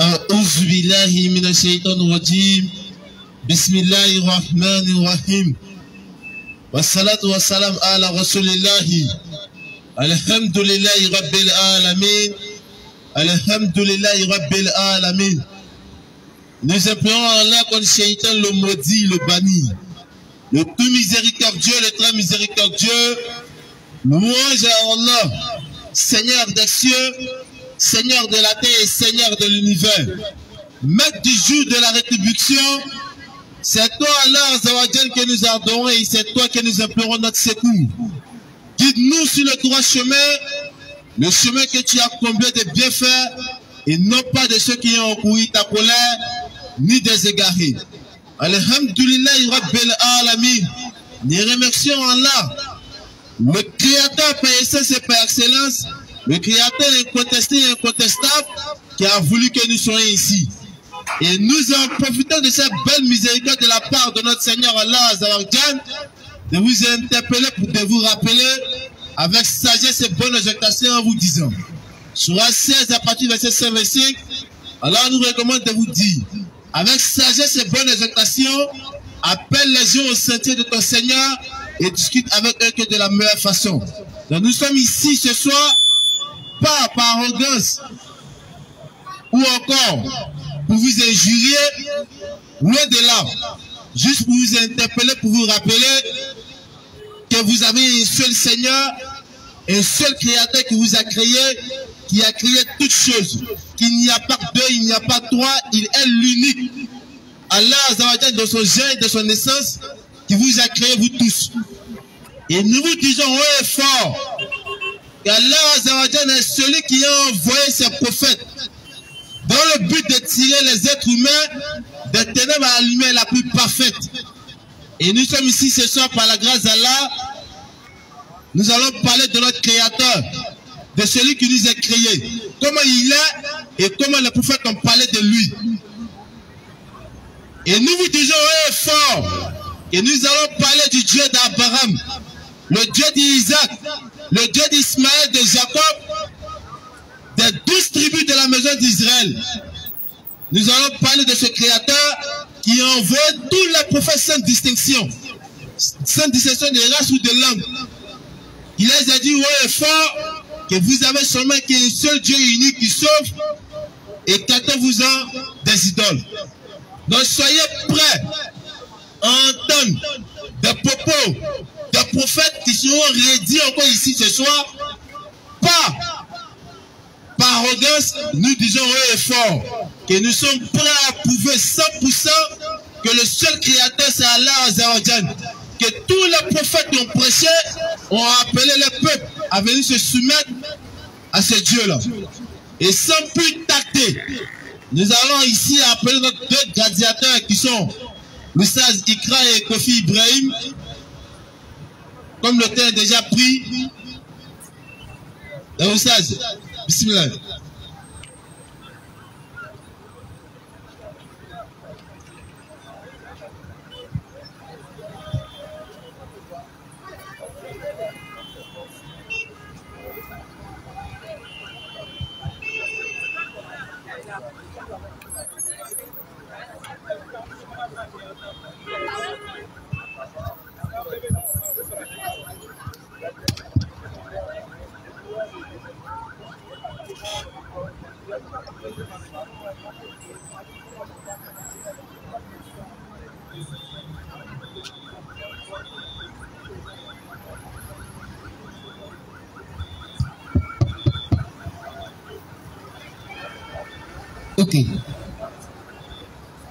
أعوذ بالله من الشيطان الرجيم بسم الله الرحمن الرحيم والصلاة والسلام على رسول الله الحمد لله رب العالمين الحمد لله رب العالمين. Nous implorons Allah contre Shaitan, le maudit, le banni, le tout miséricordieux, le très miséricordieux. Louange à Allah, Seigneur des cieux, Seigneur de la terre et Seigneur de l'univers, maître du jour de la rétribution. C'est toi Allah Azawajal que nous adorons et c'est toi que nous implorons notre secours. Guide-nous sur le droit chemin, le chemin que tu as comblé de bienfaits et non pas de ceux qui ont encouru ta colère ni des égarés. Alhamdulillah Rabbil Alamin. Nous remercions Allah, le Créateur par essence et par excellence, le Créateur incontesté et incontestable qui a voulu que nous soyons ici. Et nous en profitons de cette belle miséricorde de la part de notre Seigneur Allah Azawajal de vous interpeller pour de vous rappeler avec sagesse et bonne exhortation en vous disant. Surah 16 à partir du verset 5-25, Allah nous recommande de vous dire avec sagesse et bonne exhortation, appelle les gens au sentier de ton Seigneur et discute avec eux que de la meilleure façon. Donc nous sommes ici ce soir pas par arrogance ou encore pour vous injurier, loin de là, juste pour vous interpeller, pour vous rappeler que vous avez un seul Seigneur, un seul Créateur qui vous a créé, qui a créé toutes choses, qu'il n'y a pas deux, il n'y a pas trois, il est l'unique. Allah Azawajal de son genre et de son essence, qui vous a créé vous tous. Et nous vous disons haut et fort qu'Allah Azawajal est celui qui a envoyé ses prophètes dans le but de tirer les êtres humains des ténèbres à la lumière la plus parfaite. Et nous sommes ici ce soir par la grâce d'Allah. Nous allons parler de notre Créateur, de celui qui nous a créés, comment il est et comment les prophètes ont parlé de lui. Et nous vous disons haut et fort que nous allons parler du Dieu d'Abraham, le Dieu d'Isaac, le Dieu d'Ismaël, de Jacob, des 12 tribus de la maison d'Israël. Nous allons parler de ce Créateur qui a envoyé tous les prophètes sans distinction de race ou de langue. Il les a dit haut et fort que vous avez seulement qu'un seul Dieu unique qui sauve et qu'attendez-vous-en des idoles. Donc soyez prêts à entendre des propos des prophètes qui seront rédits encore ici ce soir, pas par arrogance. Nous disons haut et fort que nous sommes prêts à approuver 100% que le seul Créateur c'est Allah Azawajal, que tous les prophètes qui ont prêché ont appelé le peuple à venir se soumettre à ce Dieu-là. Et sans plus tacter, nous allons ici appeler nos deux gladiateurs qui sont l'Oustaz Ikra et Kofi Ibrahim. Comme le temps est déjà pris, l'Oustaz, bismillah. Ok.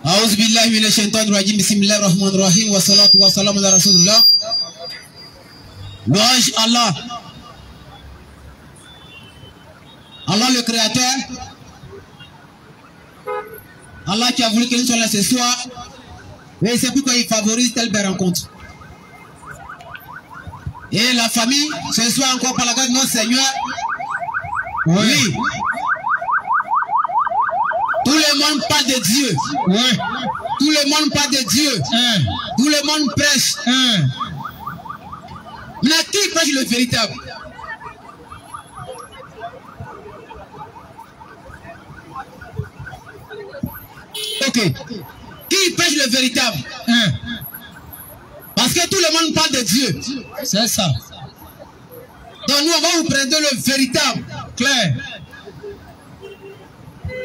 A'udhu billahi minash shaitanir rajim. Bismillahir rahmanir rahim. Wa salatu wa salam ala rasulullah. Louange Allah. Allah le Créateur Allah qui a voulu que nous soyons là ce soir. Et c'est pourquoi il favorise telle belle rencontre. Et la famille, ce soir encore par la grâce de notre Seigneur. Oui. Tout le monde parle de Dieu. Oui. Tout le monde parle de Dieu. Tout le monde prêche. Mais qui prêche le véritable? Ok. Qui prêche le véritable? Parce que tout le monde parle de Dieu. C'est ça. Donc nous, on va vous présenter le véritable. Clair.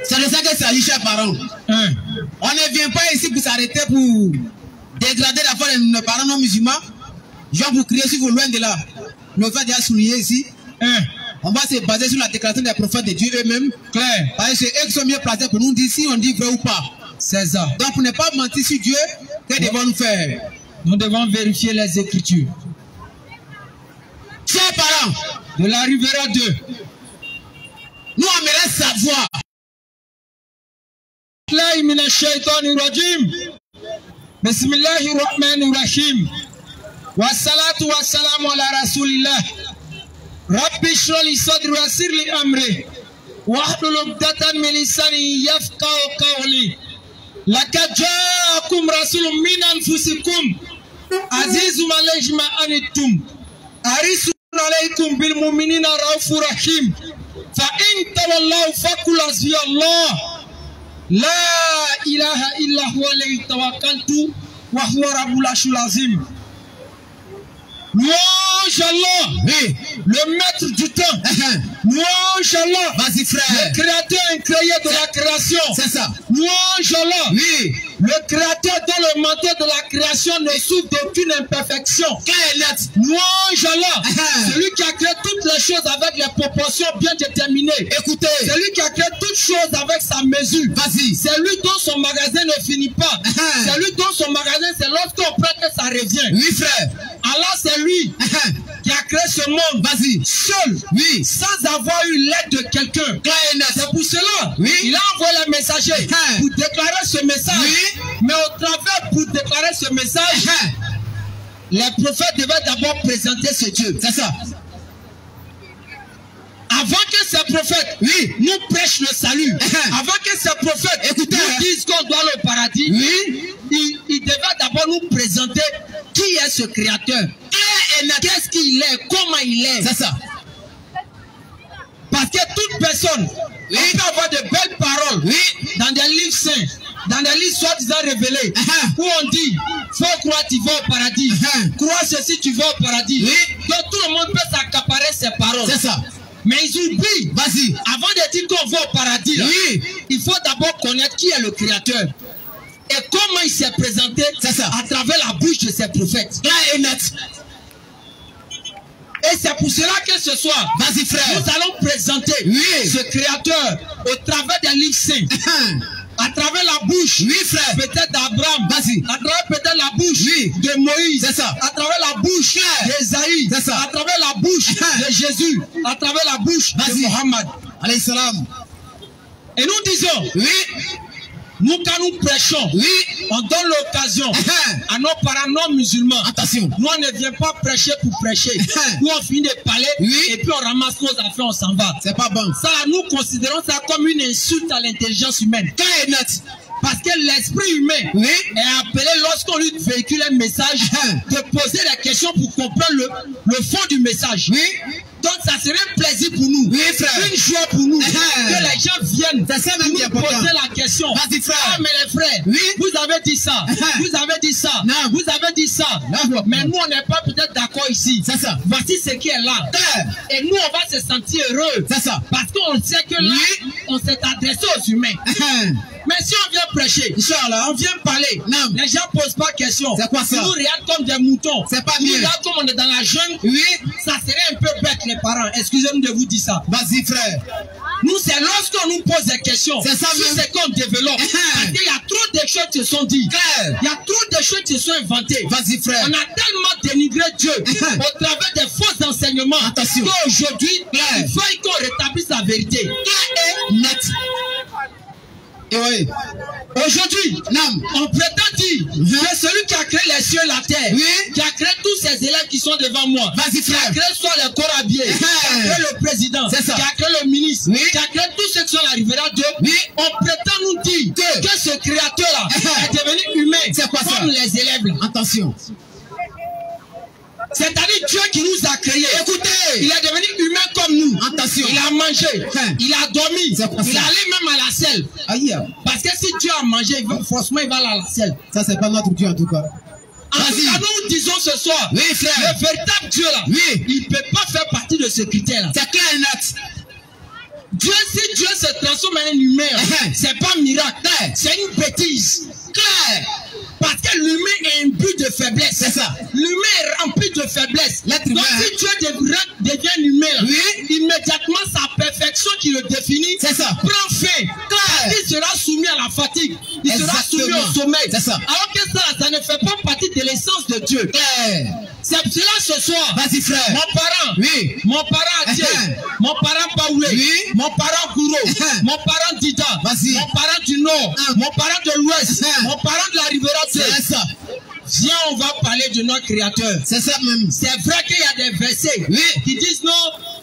C'est de ça que ça dit, chers parents. On ne vient pas ici pour s'arrêter pour dégrader la foi de nos parents non musulmans. Genre pour crier sur vous loin de là. Nos frères déjà souligné ici. On va se baser sur la déclaration des prophètes de Dieu eux-mêmes. Clair. Parce que c'est eux qui sont mieux placés pour nous dire si on dit vrai ou pas. C'est ça. Donc pour ne pas mentir sur Dieu, que devons-nous faire? Nous devons vérifier les Écritures. Chers parents, de la Rivera 2, nous aimerions savoir. Bismillahirrahmanirrahim. Wassalatu wassalamu ala rasulillah. Rabbi shrah li sadri wa yassir li amri. Wahlul 'uqdatan min lisani yafqahu qawli. Laqad ja'akum rasulun min anfusikum azizun alayhi ma anittum harisun alaykum bil mu'minina raufur rahim. Fa in tawallaw faqul hasbiyallah la ilaha illa huwa alayhi tawakkaltu wa huwa rabbul arshil azim. Louange Allah, Oui. le maître du temps. Louange Allah, Vas-y frère. le créateur incréé de la création. C'est ça. Louange Allah, Oui. le créateur dont le manteau de la création ne souffre d'aucune imperfection. Louange Allah, celui qui a créé toutes les choses avec les proportions bien déterminées. Écoutez. Celui qui a créé toutes choses avec sa mesure. Vas-y. C'est lui dont son magasin ne finit pas. C'est lui dont son magasin, c'est lorsqu'on prend que ça revient. Oui frère. Allah, c'est lui qui a créé ce monde. Vas-y. Seul. Oui. Sans avoir eu l'aide de quelqu'un. C'est pour cela. Oui. Il a envoyé le messager pour déclarer ce message. Oui. Mais au travers, pour déclarer ce message, les prophètes devaient d'abord présenter ce Dieu. C'est ça. Avant que ces prophètes nous prêchent le salut, avant que ces prophètes nous disent qu'on doit aller au paradis, ils devaient d'abord nous présenter qui est ce créateur, qu'est-ce qu'il est, comment il est. C'est ça. Parce que toute personne peut avoir de belles paroles dans des livres saints, dans des livres soi-disant révélés, où on dit, faut croire tu vas au paradis, crois ceci tu vas au paradis. Donc tout le monde peut s'accaparer ces paroles. C'est ça. Mais ils oublient, Vas-y. avant de dire qu'on va au paradis, là, il faut d'abord connaître qui est le créateur. Et comment il s'est présenté à travers la bouche de ses prophètes. Clair et net. Et c'est pour cela que ce soir, Vas-y frère. nous allons présenter ce créateur au travers des livres saints. À travers la bouche, frère. peut-être d'Abraham, Vas-y. à travers peut-être la bouche de Moïse, C'est ça. à travers la bouche d'Esaïe, C'est ça. à travers la bouche de Jésus, à travers la bouche de Mohammed. Alayhi salam. Et nous disons, nous quand nous prêchons, on donne l'occasion à nos parents non musulmans. Attention. Nous on ne vient pas prêcher pour prêcher. Nous on finit de parler et puis on ramasse nos affaires, on s'en va. C'est pas bon. Ça, nous considérons ça comme une insulte à l'intelligence humaine. Parce que l'esprit humain est appelé, lorsqu'on lui véhicule un message, de poser la question pour comprendre le fond du message. Donc ça serait un plaisir pour nous, une joie pour nous, que les gens viennent nous poser la question. Vas-y frère. Ah mais les frères, vous avez dit ça, vous avez dit ça, vous avez dit ça, mais nous on n'est pas peut-être d'accord ici. C'est ça. Voici ce qui est là. Et nous on va se sentir heureux. C'est ça. Parce qu'on sait que là, on s'est adressé aux humains. Mais si on vient prêcher, on vient parler, les gens ne posent pas question. C'est quoi ça? Ils nous regardent comme des moutons. C'est pas Nous mieux. regardent comme on est dans la jungle. Ça serait un peu bête les parents. Excusez-nous de vous dire ça. Vas-y frère. Nous, c'est lorsqu'on nous pose des questions. C'est ça sur même. ce qu'on développe. Parce qu'il y a trop de choses qui se sont dites. Il y a trop de choses qui se sont inventées. Vas-y frère. On a tellement dénigré Dieu au travers des faux enseignements. Attention. Qu'aujourd'hui, il faut qu'on rétablisse la vérité. Net. Et oui. Aujourd'hui, on prétend dire que celui qui a créé les cieux et la terre, qui a créé tous ces élèves qui sont devant moi, qui a créé soit le corps habillé, qui a créé le président, qui a créé le ministre, qui a créé tous ceux qui sont l'arrivée à Dieu, on prétend nous dire que ce créateur-là est devenu humain comme les élèves. Attention. C'est-à-dire Dieu qui nous a créés. Écoutez, il est devenu humain comme nous. Attention. Il a mangé, il a dormi, il est allé même à la selle. Aïe. Parce que si Dieu a mangé, forcément il va aller à la selle. Ça, c'est pas notre Dieu en tout cas. En tout cas, nous disons ce soir, oui, frère. Le véritable Dieu là, il ne peut pas faire partie de ce critère là. C'est clair et net. Dieu, si Dieu se transforme en un humain, c'est pas un miracle, c'est une bêtise. Claire. Parce que l'humain est un but de faiblesse. C'est ça. L'humain est rempli de faiblesse. Donc si Dieu devient humain, immédiatement sa perfection qui le définit prend fin. Il sera soumis à la fatigue. Il sera soumis au sommeil. Alors que ça ne fait pas partie de l'essence de Dieu. C'est cela ce soir. Vas-y frère. Mon parent Adieu, mon parent Paoulé, mon parent Gouro, mon parent Dida, mon parent du Nord, mon parent de l'Ouest, mon parent de la Rivera. C'est ça. Viens, on va parler de notre créateur. C'est ça même. C'est vrai qu'il y a des versets qui disent non,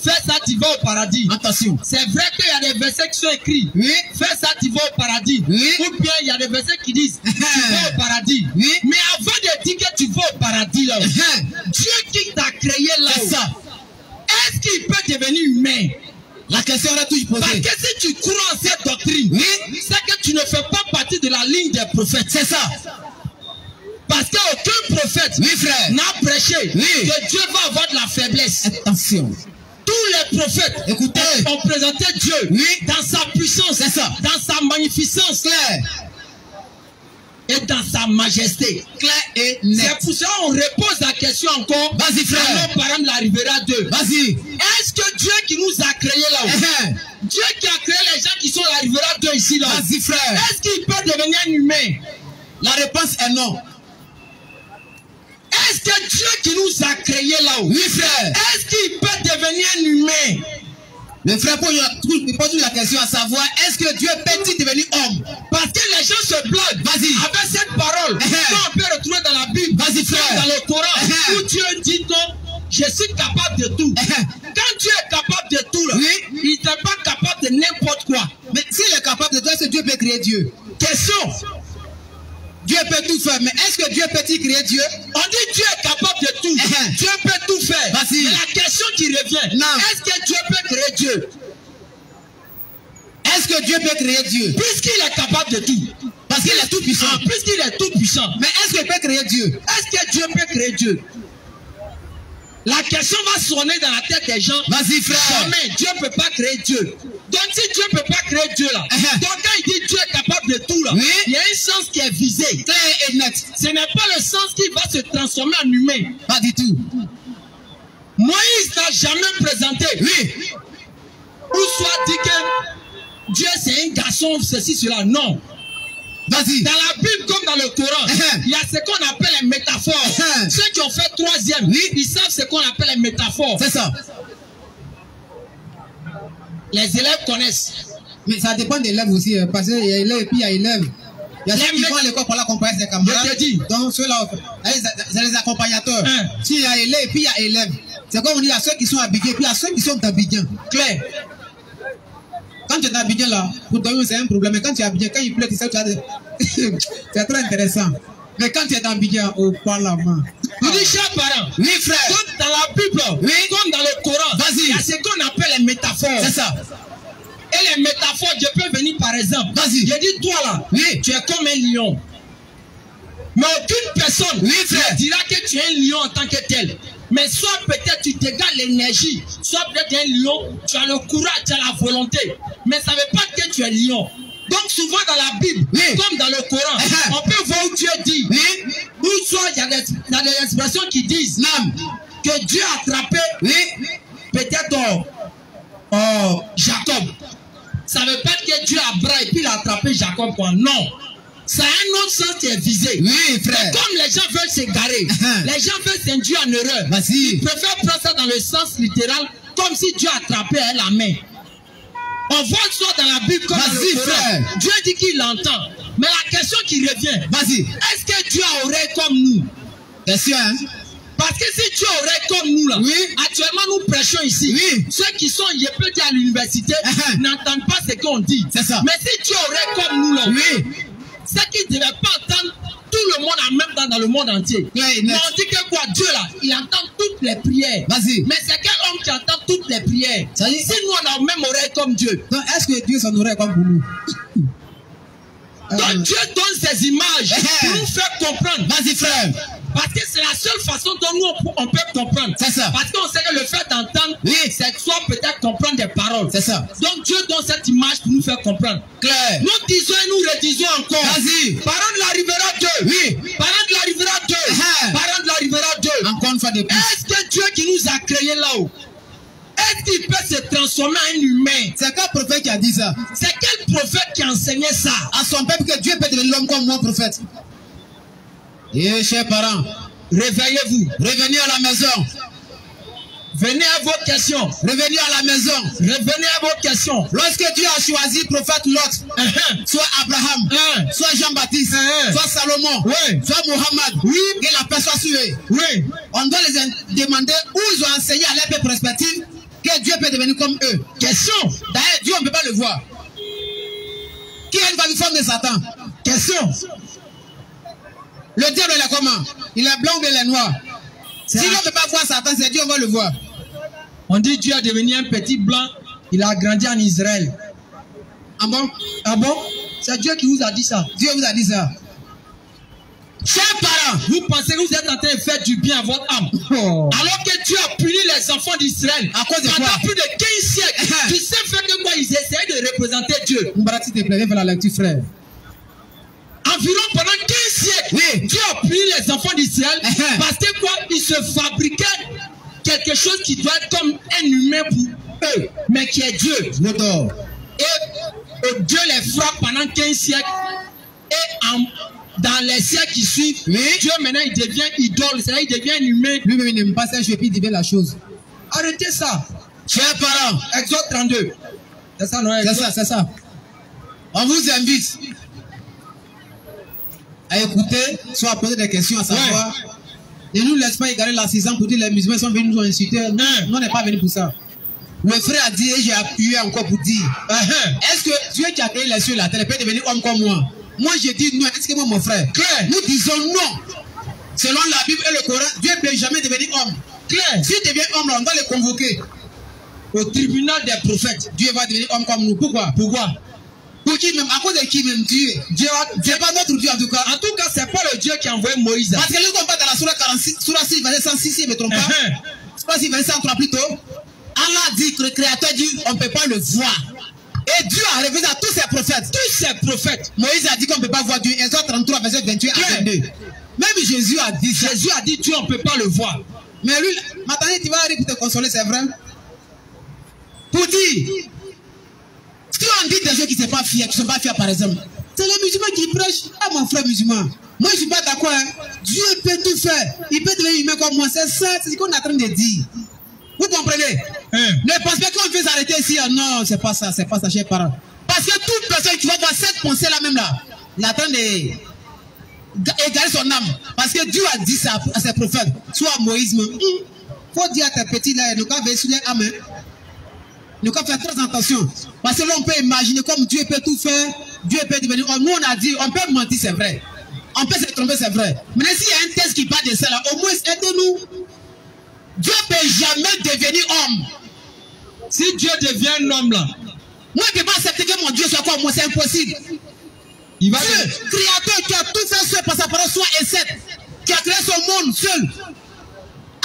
fais ça, tu vas au paradis. Attention. C'est vrai qu'il y a des versets qui sont écrits. Fais ça, tu vas au paradis. Ou bien il y a des versets qui disent tu vas au paradis. Mais avant de dire que tu vas au paradis là, Dieu qui t'a créé là, est-ce qu'il peut devenir humain? La question est toujours posée. Parce que si tu crois en cette doctrine, c'est que tu ne fais pas partie de la ligne des prophètes. C'est ça. Parce qu'aucun prophète n'a prêché que Dieu va avoir de la faiblesse. Attention. Tous les prophètes ont présenté Dieu dans sa puissance, dans sa magnificence et dans sa majesté. Claire et net. C'est pour ça qu'on repose la question encore. Vas-y frère. Nos parents de la Rivera 2. Vas-y. Est-ce que Dieu qui nous a créés là-haut, Dieu qui a créé les gens qui sont la Rivera 2 ici là, vas-y frère. Est-ce qu'il peut devenir un humain? La réponse est non. Est-ce que Dieu qui nous a créés là-haut, frère, est-ce qu'il peut devenir un humain? Le frère pose la question à savoir, est-ce que Dieu peut-il devenir homme? Parce que les gens se blaguent avec cette parole qu'on peut retrouver dans la Bible, dans le Coran, où Dieu dit non, je suis capable de tout. Quand Dieu est capable de tout, là, il n'est pas capable de n'importe quoi. Mais s'il est capable de tout, est-ce que Dieu peut créer Dieu? Question. Dieu peut tout faire, mais est-ce que Dieu peut-il créer Dieu? On dit Dieu est capable de tout. Dieu peut tout faire. Mais la question qui revient, est-ce que Dieu peut créer Dieu? Est-ce que Dieu peut créer Dieu? Puisqu'il est capable de tout. Parce qu'il est tout puissant. Puisqu'il est tout puissant. Mais est-ce qu'il peut créer Dieu? Est-ce que Dieu peut créer Dieu? La question va sonner dans la tête des gens. Vas-y frère. Jamais Dieu ne peut pas créer Dieu. Donc si Dieu ne peut pas créer Dieu là, donc quand il dit Dieu est capable de tout là, il y a un sens qui est visé. Clair et net. Ce n'est pas le sens qui va se transformer en humain. Pas du tout. Moïse n'a jamais présenté. Ou soit dit que Dieu c'est un garçon, ceci, cela. Non. Vas-y. Dans la Bible comme dans le Coran, il y a ce qu'on appelle les métaphores. Ceux qui ont fait troisième, ils savent ce qu'on appelle les métaphores. C'est ça. Les élèves connaissent. Mais ça dépend des élèves aussi, parce qu'il y a élèves et puis il y a élèves. Il y a ceux qui vont à l'école pour l'accompagner des camarades. Je te dis. Donc ceux-là, c'est les accompagnateurs. S'il y a élèves et puis il y a élèves. C'est comme on dit, il y a ceux qui sont habillés et puis il y a ceux qui sont d'Abidjan. Clair. Quand tu es d'Abidjan là, pour toi c'est un problème. Mais quand tu es d'Abidjan, quand il pleut, tu sais, c'est très intéressant. Mais quand tu es d'Abidjan, au Parlement. Vous dites, chers parents, frère. Comme dans la Bible, comme dans le Coran, il y a ce qu'on appelle les métaphores. C'est ça. Et les métaphores, je peux venir par exemple. Vas-y. Je dis, toi là, tu es comme un lion. Mais aucune personne ne dira que tu es un lion en tant que tel. Mais soit peut-être tu dégages l'énergie, soit peut-être un lion, tu as le courage, tu as la volonté. Mais ça ne veut pas dire que tu es lion. Donc souvent dans la Bible, comme dans le Coran, on peut voir où Dieu dit, ou soit il y a des expressions qui disent que Dieu a attrapé peut-être Jacob. Ça ne veut pas dire que Dieu a bras et puis il a attrapé Jacob. Quoi. Non. Ça a un autre sens qui est visé. Frère. Comme les gens veulent s'égarer, les gens veulent s'induire en erreur. Ils préfèrent prendre ça dans le sens littéral, comme si Dieu attrapait la main. On voit ça dans la Bible comme dans le Coran. Dieu dit qu'il entend. Mais la question qui revient, vas-y. Est-ce que Dieu a oreille comme nous? Question, hein? Parce que si Dieu aurait comme nous là, oui. Actuellement nous prêchons ici, oui. Ceux qui sont à l'université n'entendent pas ce qu'on dit. C'est ça. Mais si Dieu aurait comme nous là, oui. Ceux qui ne devaient pas entendre tout le monde en même temps dans le monde entier. Oui, mais on dit que quoi, Dieu là, il entend toutes les prières. Vas-y. Mais c'est quel homme qui entend toutes les prières? Ça dit, si nous on a même oreille comme Dieu. Donc est-ce que Dieu son oreille comme pour nous? Donc Dieu donne ses images pour nous faire comprendre. Vas-y frère. Parce que c'est la seule façon dont nous on peut comprendre. C'est ça. Parce qu'on sait que le fait d'entendre, oui, c'est soit peut-être comprendre des paroles. C'est ça. Donc Dieu donne cette image pour nous faire comprendre. Claire. Nous disons et nous redisons encore. Vas-y. Parole de l'arrivera Dieu. Oui. Parole de l'arrivera Dieu. Parole de l'arrivera Dieu. Encore une fois de plus. Est-ce que Dieu qui nous a créés là-haut, est-ce qu'il peut se transformer en humain? C'est quel prophète qui a dit ça? C'est quel prophète qui a enseigné ça à son peuple, que Dieu peut devenir l'homme comme moi, prophète? Et chers parents, réveillez-vous. Revenez à la maison. Venez à vos questions. Revenez à la maison. Revenez à vos questions. Lorsque Dieu a choisi prophète Lot, soit Abraham, soit Jean-Baptiste, soit Salomon, soit Mohammed, que la personne soit suivie. Oui. On doit les demander où ils ont enseigné à leur peuple respectif que Dieu peut devenir comme eux. Question. D'ailleurs, Dieu, on ne peut pas le voir. Qui est une forme de Satan? Question. Le diable, il est comment? Il est blanc ou il est noir? Si on ne peut pas voir Satan, c'est Dieu, on va le voir. On dit Dieu est devenu un petit blanc, il a grandi en Israël. Ah bon? Ah bon? C'est Dieu qui vous a dit ça. Dieu vous a dit ça. Chers parents, vous pensez que vous êtes en train de faire du bien à votre âme. Alors que Dieu a puni les enfants d'Israël à cause de quoi? Pendant plus de 15 siècles. Tu sais faire que quoi? Ils essayaient de représenter Dieu. M'barati te plaît, viens faire la lecture, frère. Environ pendant 15 siècles, oui, Dieu a puni les enfants d'Israël parce que quoi? Ils se fabriquaient quelque chose qui doit être comme un humain pour eux, mais qui est Dieu. Et Dieu les frappe pendant 15 siècles. Et dans les siècles qui suivent, oui, Dieu maintenant il devient idole, c'est-à-dire il devient un humain. Lui-même il n'aime pas ça, je puis il devient la chose. Arrêtez ça. Chers parents, Exode 32. C'est ça, non? C'est ça. On vous invite à écouter, soit à poser des questions, à savoir. Ne nous laisse pas égarer la saison pour dire les musulmans sont venus nous insulter. Nous, on n'est pas venus pour ça. Le frère a dit, et j'ai appuyé encore pour dire, est-ce que Dieu qui a créé les cieux et la terre peut devenir homme comme moi? Moi, je dis non. Est-ce que moi, mon frère? Claire. Nous disons non. Selon la Bible et le Coran, Dieu ne peut jamais devenir homme. Claire. S'il devient homme, là, on va le convoquer au tribunal des prophètes. Dieu va devenir homme comme nous. Pourquoi? Pour qui même? À cause de qui même? Dieu n'est pas notre Dieu en tout cas. En tout cas, c'est pas le Dieu qui a envoyé Moïse. Parce que nous, on parle dans la Surah 46, Surah 6, verset 106, si je ne me trompe pas. Surah 6, verset 103 plutôt. Allah dit que le Créateur dit on ne peut pas le voir. Et Dieu a révélé à tous ses prophètes. Tous ses prophètes. Moïse a dit qu'on ne peut pas voir Dieu. Exode 33, verset 28 à 22. Même Jésus a dit Dieu, on ne peut pas le voir. Mais lui, maintenant, tu vas arriver pour te consoler, c'est vrai. Pour dire, si on dit des gens qui ne sont pas fiers, par exemple, c'est les musulmans qui prêchent. Ah, mon frère musulman, moi je ne suis pas d'accord. Hein. Dieu peut tout faire. Il peut devenir humain comme moi. C'est ça, c'est ce qu'on est en train de dire. Vous comprenez? Ne pense pas qu'on veut s'arrêter ici. Non, c'est pas ça, chers parents. Parce que toute personne qui va voir cette pensée-là même là, il est en train d'égarer son âme. Parce que Dieu a dit ça à ses prophètes. Soit à Moïse, il faut dire à tes petits là, nous avons veillé sur les âmes. Nous avons fait très attention. Parce que là, on peut imaginer comme Dieu peut tout faire. Dieu peut devenir homme. Nous, on a dit, on peut mentir, c'est vrai. On peut se tromper, c'est vrai. Mais s'il y a un test qui parle de ça là, au moins aidez-nous. Dieu ne peut jamais devenir homme. Si Dieu devient un homme là, moi je ne peux pas accepter que mon Dieu soit quoi? Moi c'est impossible. Dieu, créateur qui a tout fait seul par sa parole, soit et sept, qui a créé son monde seul.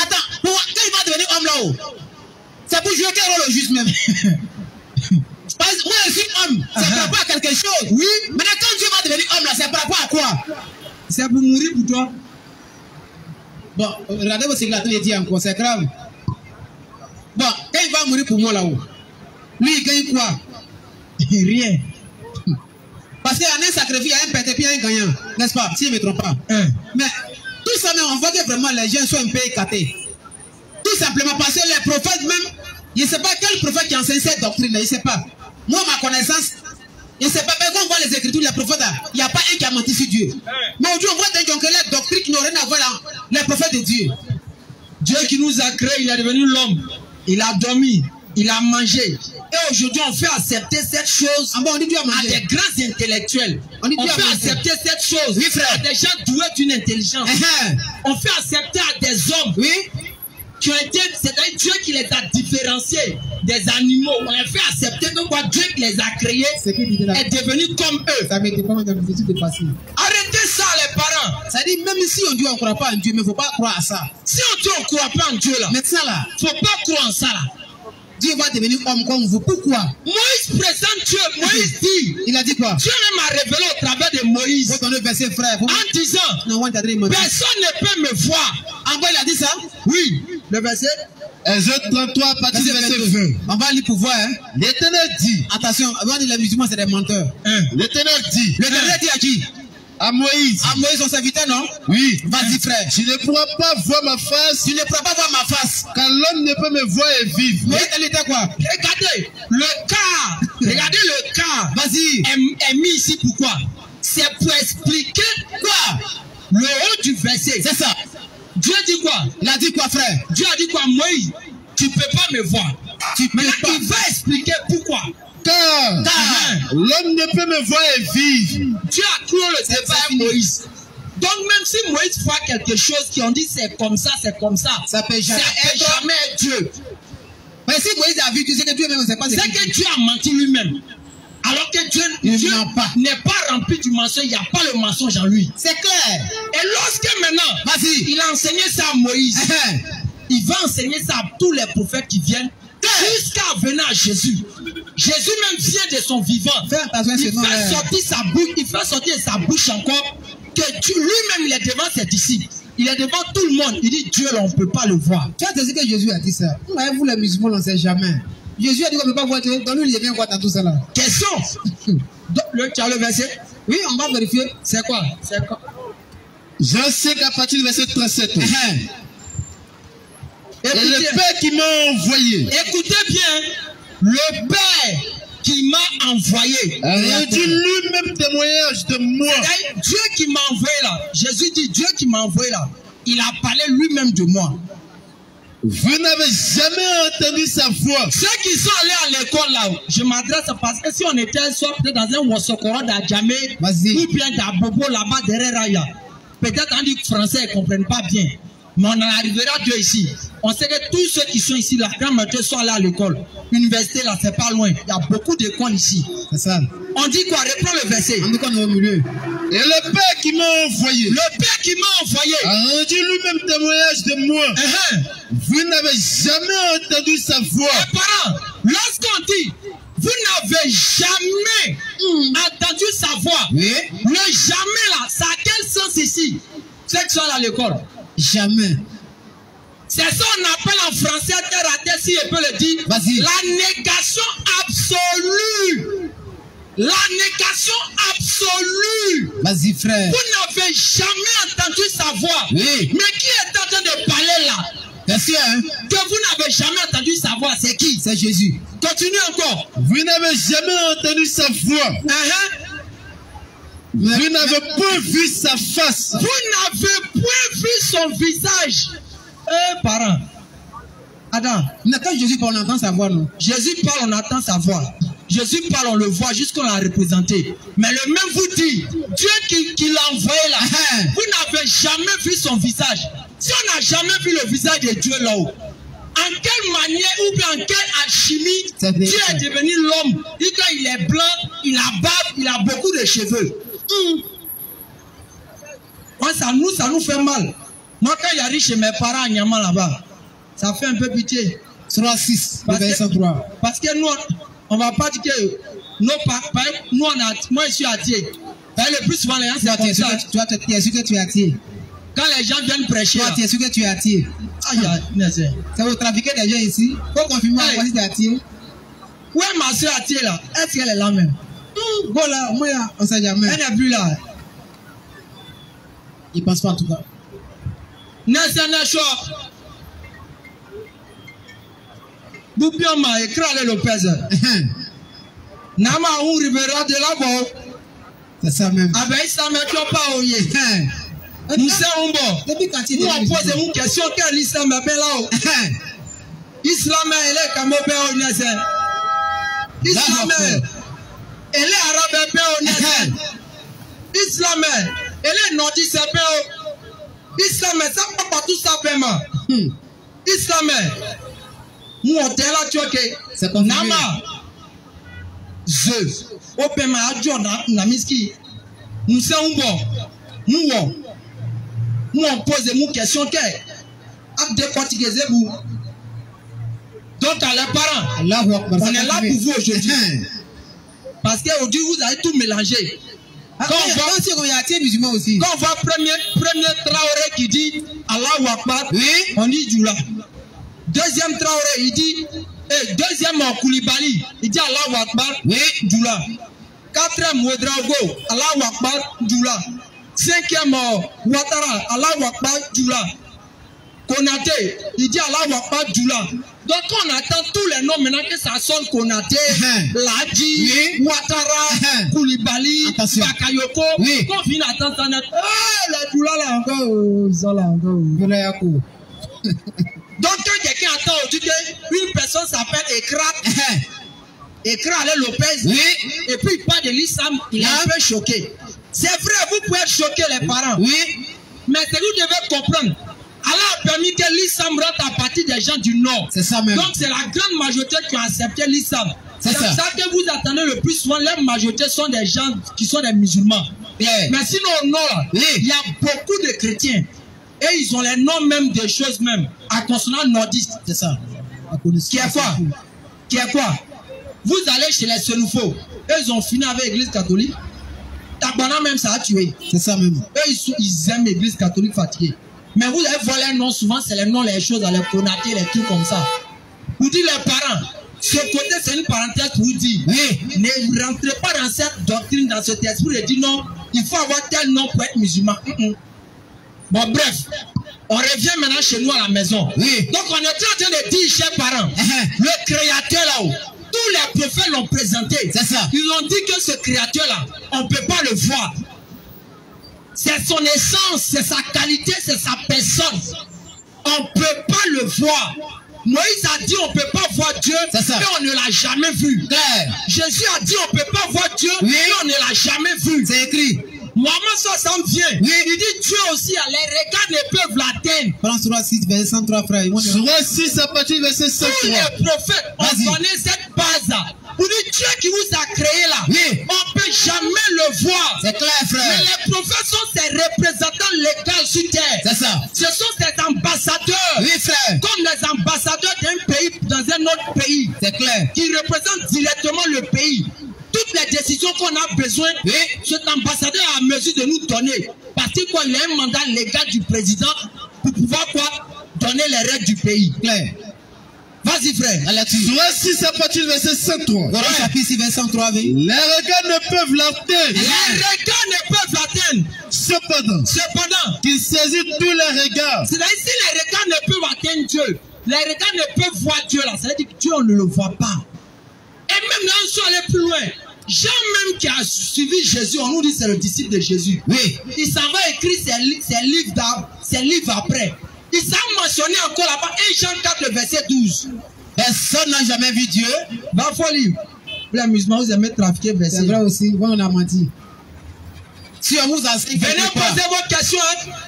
Attends, quand il va devenir homme là-haut, c'est pour jouer quel rôle au juste même? Moi je suis homme, c'est par rapport à quelque chose. Oui. Maintenant quand Dieu va devenir homme là, c'est par rapport à quoi? C'est pour mourir pour toi. Bon, regardez ce qu'il a dit encore, c'est grave. Bon, quand il va mourir pour moi là-haut, lui il gagne quoi? Rien. Parce qu'il y a un sacrifice, il y a un pété, puis il y a un gagnant, n'est-ce pas? Si je ne me trompe pas. Mais tout ça, on voit que vraiment les gens sont un peu écartés. Tout simplement parce que les prophètes même, je ne sais pas quel prophète qui enseigne cette doctrine, je ne sais pas. Moi, ma connaissance, je ne sais pas, quand on voit les écritures, les prophètes, il n'y a pas un qui a menti sur Dieu. Mais aujourd'hui, on voit des gens que les doctrines qui n'ont rien à voir avec les prophètes de Dieu. Dieu qui nous a créés, il est devenu l'homme. Il a dormi, il a mangé. Et aujourd'hui, on fait accepter cette chose Ah bon, on dit Dieu a à mangé. des grands intellectuels. On dit On Dieu a fait mangé. accepter cette chose Oui, frère. à des gens doués d'une intelligence. On fait accepter à des hommes Oui. qui ont été, c'est-à-dire Dieu qui les a différenciés des animaux. On les fait accepter que quoi, Dieu qui les a créés C'est qui dit là? est devenu comme eux. Ça m'était pas dans les études de passé. Arrêtez ça, les parents. Ça dit, même si on dit on ne croit pas en Dieu, mais il ne faut pas croire à ça. Si on dit on ne croit pas en Dieu là, Maintenant là, faut pas croire en ça là. Dieu va devenir homme comme vous. Pourquoi? Moïse présente Dieu. Moïse dit, Il a dit quoi? Dieu même a révélé au travers de Moïse Faut donner verset frère. en disant, Non, on t'a dit, personne ne peut me voir. en bas, il a dit ça? Oui, le verset. Exode 33, à partir du verset 20. On va lire pour voir. Hein. L'Éternel dit, Attention, avant de les musulmans, c'est des menteurs. l'Éternel dit Le dernier dit à qui? à Moïse, À Moïse, son serviteur, non? oui, Vas-y, frère. tu ne pourras pas voir ma face, Tu ne pourras pas voir ma face. car l'homme ne peut me voir et vivre. Moïse, elle était quoi? Regardez, le cas Vas-y. est mis ici pourquoi? C'est pour expliquer Quoi? le haut du verset. C'est ça. Dieu dit quoi? Il a dit quoi, frère? Dieu a dit quoi? Moïse, tu ne peux pas me voir. Maintenant, pas. il va expliquer pourquoi. Car Car l'homme ne peut me voir et vivre. Dieu a clos le débat à Moïse. Donc même si Moïse voit quelque chose qui on dit c'est comme ça, ça peut jamais être. jamais être Dieu. Mais si Moïse a vu, tu sais que Dieu même ne sait pas. C'est que Dieu a menti lui-même. Alors que Dieu Il ment pas. n'est pas rempli du mensonge, il n'y a pas le mensonge en lui. C'est clair. Et lorsque maintenant, Vas-y. il a enseigné ça à Moïse, il va enseigner ça à tous les prophètes qui viennent jusqu'à venir à Jésus. Jésus même vient de son vivant. Fais attention à ce Il nom. fait sortir sa bouche, il fait sortir de sa bouche encore que lui-même il est devant ses disciples. Il est devant tout le monde. Il dit Dieu là on ne peut pas le voir. Tu as dit que Jésus a dit ça. Vous les musulmans, on ne sait jamais. Jésus a dit qu'on ne peut pas voir Dieu. Donc lui, il vient voir dans tout ça là. Question. Tu as le verset? Oui, on va vérifier. C'est quoi? C'est quoi? Jean 5 à partir du verset 37. Et le Écoutez, Père qui m'a envoyé écoutez bien. Le Père qui m'a envoyé. a rendu lui-même témoignage de moi. C'est Dieu qui m'a envoyé là. Jésus dit Dieu qui m'a envoyé là. Il a parlé lui-même de moi. Vous n'avez jamais entendu sa voix. Ceux qui sont allés à l'école là, je m'adresse parce que si on était soit dans un Wossokoro d'Adjamé Vas-y. ou bien d'Abobo là-bas derrière Raya, peut-être on dit que français ne comprennent pas bien. Mais on en arrivera Dieu ici. On sait que tous ceux qui sont ici, la grande majorité sont allés à l'école. L'université là, c'est pas loin. Il y a beaucoup d'écoles ici. C'est ça. On dit quoi? Reprends le verset. On dit qu'on est au milieu. Et le Père qui m'a envoyé Le Père qui m'a envoyé. a rendu lui-même témoignage de moi. Vous n'avez jamais entendu sa voix. Les parents, lorsqu'on dit, vous n'avez jamais entendu sa voix. Oui. Le jamais là, ça a quel sens ici? Ceux qui sont à l'école. Jamais. C'est ça qu'on appelle en français terre à terre, si je peux le dire. Vas-y. La négation absolue. La négation absolue. Vas-y, frère. Vous n'avez jamais entendu sa voix. Oui. Mais qui est en train de parler là? Bien sûr, hein? Que vous n'avez jamais entendu sa voix, c'est qui? C'est Jésus. Continue encore. Vous n'avez jamais entendu sa voix. Vous n'avez pas vu sa face. Vous n'avez point vu son visage. Parents. Adam. Quand Jésus parle, on entend sa voix, non? Jésus parle, on entend sa voix. Jésus parle, on le voit jusqu'on l'a représenté. Mais le même vous dit, Dieu qui l'a envoyé là, vous n'avez jamais vu son visage. Si on n'a jamais vu le visage de Dieu là-haut, en quelle manière ou bien en quelle alchimie Dieu est devenu l'homme? Quand il est blanc, il a barbe, il a beaucoup de cheveux. Moi, ça nous fait mal. Moi, quand il arrive chez mes parents à Niamey là-bas, ça fait un peu pitié. 3-6, verset 3. Parce que nous, on ne va pas dire que nos parents, nous, moi, je suis attiré. Le plus souvent, les gens, c'est comme ça. Tu es sûr que tu es attiré. Quand les gens viennent prêcher, tu es sûr que tu es attiré. C'est au trafiquer des gens ici. Faut confirmer si tu es attiré. Où est ma soeur attirée là? Est-ce qu'elle est là même? Bon là, moi, on ne sait jamais. Elle n'est plus là. Il ne pense pas en tout cas. Boubioma, écris-le Lopez. Nama ou rivera de là-bas. C'est ça même. Ah ben, ça me fait pas au yé. Nous sommes bon. Depuis quand il nous on pose une question que l'islam est là-haut. Islam elle est comme au Nese. Islam elle est arabe au Nese. Islam elle est nordiste au. Islam ça pas partout ça vraiment. Islam nous on est là tu OK. C'est comme Nama. Je opema adjo na miski. Nous sommes bon. Nous on pose une question que à décortiquer vous. Donc à les parents, on est là pour vous aujourd'hui. Parce qu'aujourd'hui vous avez tout mélangé. Quand on voit premier Traoré qui dit Allahu Akbar, on dit Djoula. Deuxième Traoré il dit deuxième Koulibaly, il dit Allahu Akbar, Djoula. Quatrième Ouedraogo, Allahu Akbar, Djoula. Cinquième Ouattara, Allahu Akbar, Djoula. Konaté, il dit Allahu Akbar, Djoula. Donc on attend tous les noms maintenant que ça sonne Konaté, Ladji, Ouattara, Koulibaly, Bakayoko. Quand on finit d'attendre ça net, les Djoula là encore, ils sont là encore. Donc quand quelqu'un attend aujourd'hui qu'une personne s'appelle Ekra Lopez, et puis il parle de l'islam, il est un peu choqué. C'est vrai, vous pouvez être choqué les parents. Mais c'est vous devez comprendre. Allah a permis que l'islam rentre à partir des gens du Nord. C'est ça même. Donc c'est la grande majorité qui a accepté l'islam. C'est ça que vous attendez le plus souvent, la majorité sont des gens qui sont des musulmans. Mais sinon au Nord, il y a beaucoup de chrétiens. Et ils ont les noms même des choses même, à consonance nordiste. C'est ça. Qui est quoi? Vous allez chez les Sénoufos, eux ils ont fini avec l'église catholique. Tabana même ça a tué. C'est ça même. Eux ils aiment l'église catholique fatiguée. Mais vous allez voir les noms, souvent c'est les noms, les choses, les Konaté, les trucs comme ça. Vous dites les parents, ce côté c'est une parenthèse pour vous dire, ne rentrez pas dans cette doctrine, dans cet esprit de dire non, il faut avoir tel nom pour être musulman. Bon bref, on revient maintenant chez nous à la maison. Donc on est en train de dire, chers parents, le créateur là-haut, tous les prophètes l'ont présenté. C'est ça. Ils ont dit que ce créateur-là, on ne peut pas le voir. C'est son essence, c'est sa qualité, c'est sa personne. On ne peut pas le voir. Moïse a dit on ne peut pas voir Dieu, mais on ne l'a jamais vu. Jésus a dit on ne peut pas voir Dieu, mais on ne l'a jamais vu. C'est écrit. Mohamed 60 vient. Il dit Dieu aussi, les regards ne peuvent l'atteindre. Prends Surah 6, verset 103, frère. Surah 6 à partir du verset 103. Tous les prophètes ont donné cette base. Vous dites Dieu qui vous a créé là, on ne peut jamais le voir. C'est clair, frère. Mais les prophètes sont ses représentants légaux sur terre. C'est ça. Ce sont ses ambassadeurs. Oui, frère. Comme les ambassadeurs d'un pays dans un autre pays. C'est clair. Qui représentent directement le pays. Toutes les décisions qu'on a besoin, cet ambassadeur a mesure de nous donner. Parce qu'il a un mandat légal du président pour pouvoir donner les règles du pays. Claire. Vas-y frère. Surah 6 à partir du verset 103. Chapitre 6, verset 103. Les regards ne peuvent l'atteindre. Les regards ne peuvent l'atteindre. Cependant, qu'il saisit tous les regards. C'est-à-dire si les regards ne peuvent atteindre Dieu, les regards ne peuvent voir Dieu là. C'est-à-dire que Dieu on ne le voit pas. Et même là, on soit allé plus loin. Jean même qui a suivi Jésus, on nous dit c'est le disciple de Jésus. Oui. Il s'en va écrire ses livres après. Il s'en mentionné encore là-bas. 1 Jean 4, le verset 12. Personne n'a jamais vu Dieu. Va faut lire. Les musulmans, vous aimez trafiquer verset. C'est vrai aussi. Ouais, on a menti. Si on vous enseigne venez poser vos questions.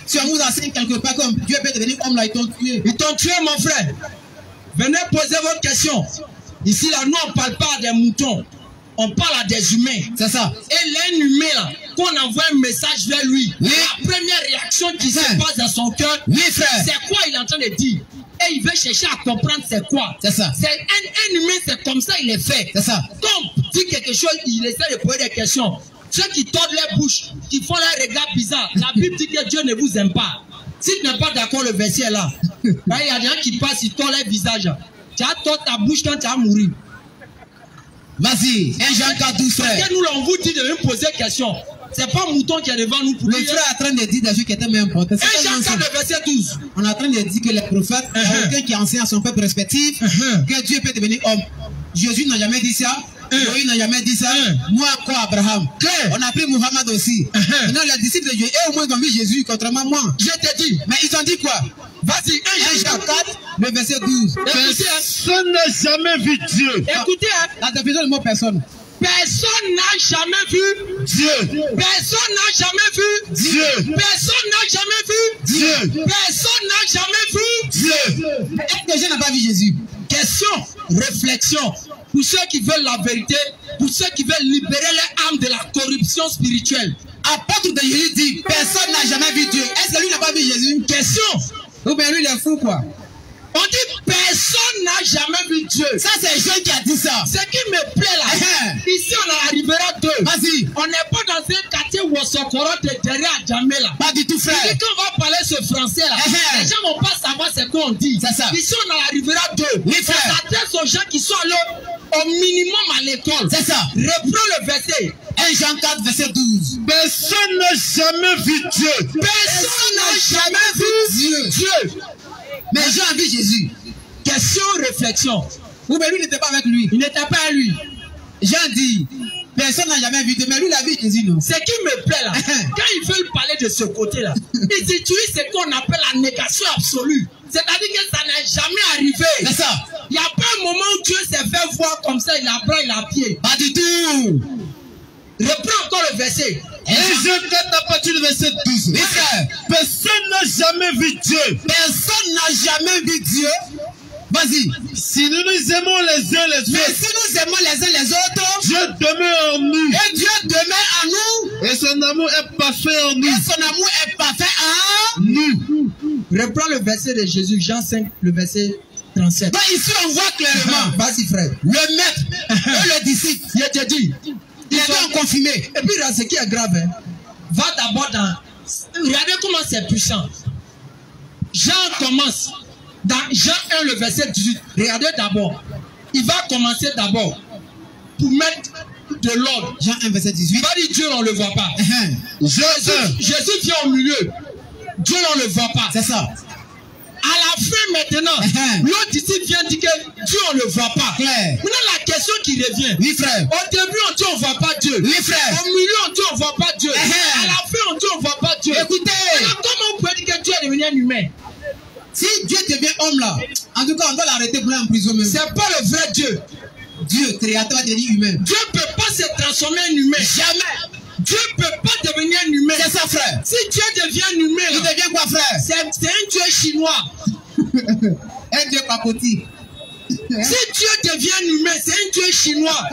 Si on vous enseigne quelque part comme Dieu peut devenir homme là, ils t'ont tué. Ils t'ont tué, mon frère. Venez poser vos questions. Ici, là, nous, on ne parle pas à des moutons. On parle à des humains. C'est ça. Et l'un humain, là, qu'on envoie un message vers lui, la première réaction qui se passe dans son cœur, c'est quoi il est en train de dire. Et il veut chercher à comprendre c'est quoi. C'est ça. C'est un humain, c'est comme ça il est fait. C'est ça. Quand il dit quelque chose, il essaie de poser des questions. Ceux qui tordent les bouches, qui font les regards bizarres, la Bible dit que Dieu ne vous aime pas. Si tu n'es pas d'accord, le verset est là. Il y a des gens qui passent, ils tordent les visages. Tu as tort ta bouche quand tu as mouru. Vas-y, 1 Jean 4, 12, frère. Parce que nous, on vous dit de nous poser des questions. C'est pas mouton qui est devant nous pour le frère est en train de dire des choses qui étaient même importantes. 1 Jean 4, verset 12. On est en train de dire que les prophètes, quelqu'un qui enseigne à son peuple respectif, que Dieu peut devenir homme. Jésus n'a jamais dit ça. Moïse n'a jamais dit ça. Moi, quoi, Abraham? On a pris Muhammad aussi. Non, les disciples de Dieu, et au moins, ils ont vu Jésus, contrairement à moi. Je te dis. Mais ils ont dit quoi? Vas-y, 1 Jean 4, le verset 12. Personne n'a jamais vu Dieu. Écoutez, la définition du mot personne. Personne n'a jamais vu Dieu. Personne n'a jamais vu Dieu. Personne n'a jamais vu Dieu. Personne n'a jamais vu Dieu. Est-ce que les gens n'ont pas vu Jésus? Question, réflexion. Pour ceux qui veulent la vérité, pour ceux qui veulent libérer les âmes de la corruption spirituelle. Apôtre de Jésus dit, personne n'a jamais vu Dieu. Est-ce que lui n'a pas vu Jésus? Question. Ou bien lui, il est fou, quoi. On dit personne n'a jamais vu Dieu. Ça, c'est Jean qui a dit ça. Ce qui me plaît là, ici on en arrivera deux. Vas-y. On n'est pas dans un quartier où on se corrompt derrière Djamela. Pas du tout, frère. Et quand on va parler ce français là, les gens vont pas savoir ce qu'on dit. C'est ça. Ici on en arrivera deux. Oui, Ça frère. s'adresse aux gens qui sont allés au minimum à l'école. C'est ça. Reprends le verset. 1 Jean 4, verset 12. Personne n'a jamais vu Dieu. Personne n'a jamais vu Dieu. Mais Jean a vu Jésus. Question, réflexion. Ou bien lui n'était pas avec lui. Il n'était pas à lui. Jean dit, personne n'a jamais vu Dieu. Mais lui, il a vu Jésus, non? Ce qui me plaît là, quand ils veulent parler de ce côté-là, ils utilisent ce qu'on appelle la négation absolue. C'est-à-dire que ça n'est jamais arrivé. C'est ça. Il n'y a pas un moment où Dieu s'est fait voir comme ça, il a bras, il a pied. Pas du tout. Reprends encore le verset. Et je cante à partir du verset 12. Oui, frère. Personne n'a jamais vu Dieu. Personne n'a jamais vu Dieu. Vas-y. Si nous nous aimons les uns les Mais autres, si nous aimons les uns les autres, Dieu demeure en nous. et Dieu demeure en nous, Et son amour est parfait en nous. et son amour est parfait en Nous. Reprends le verset de Jésus, Jean 5, le verset 37. Donc ici, on voit clairement, Vas-y frère. le maître et le disciple, Je te dis. ils sont confirmés. Et puis là, ce qui est grave, hein, va d'abord dans... Regardez comment c'est puissant. Jean commence dans Jean 1, le verset 18. Regardez d'abord. Il va commencer d'abord pour mettre de l'ordre. Jean 1, verset 18. Il va dire Dieu, on ne le voit pas. Jésus vient au milieu. Dieu, on ne le voit pas. C'est ça. À la fin maintenant, l'autre disciple vient dire que Dieu, on ne le voit pas. Claire. Maintenant, la question qui revient. Oui, frère. Au début, on dit on ne voit pas Dieu. Oui, frère. Au milieu, on dit on ne voit pas Dieu. À la fin, on dit on ne voit pas Dieu. Écoutez. Alors, comment vous pouvez dire que Dieu est devenu un humain? Si Dieu devient homme là, en tout cas, on doit l'arrêter pour aller en prison même. C'est pas le vrai Dieu. Dieu, créateur, a devenu humain. Dieu ne peut pas se transformer en humain. Jamais. Dieu ne peut pas devenir un humain. C'est ça, frère. Si Dieu devient un humain, Il devient quoi, frère? c'est un Dieu chinois. Un Dieu pacoti. Si Dieu devient un humain, c'est un Dieu chinois.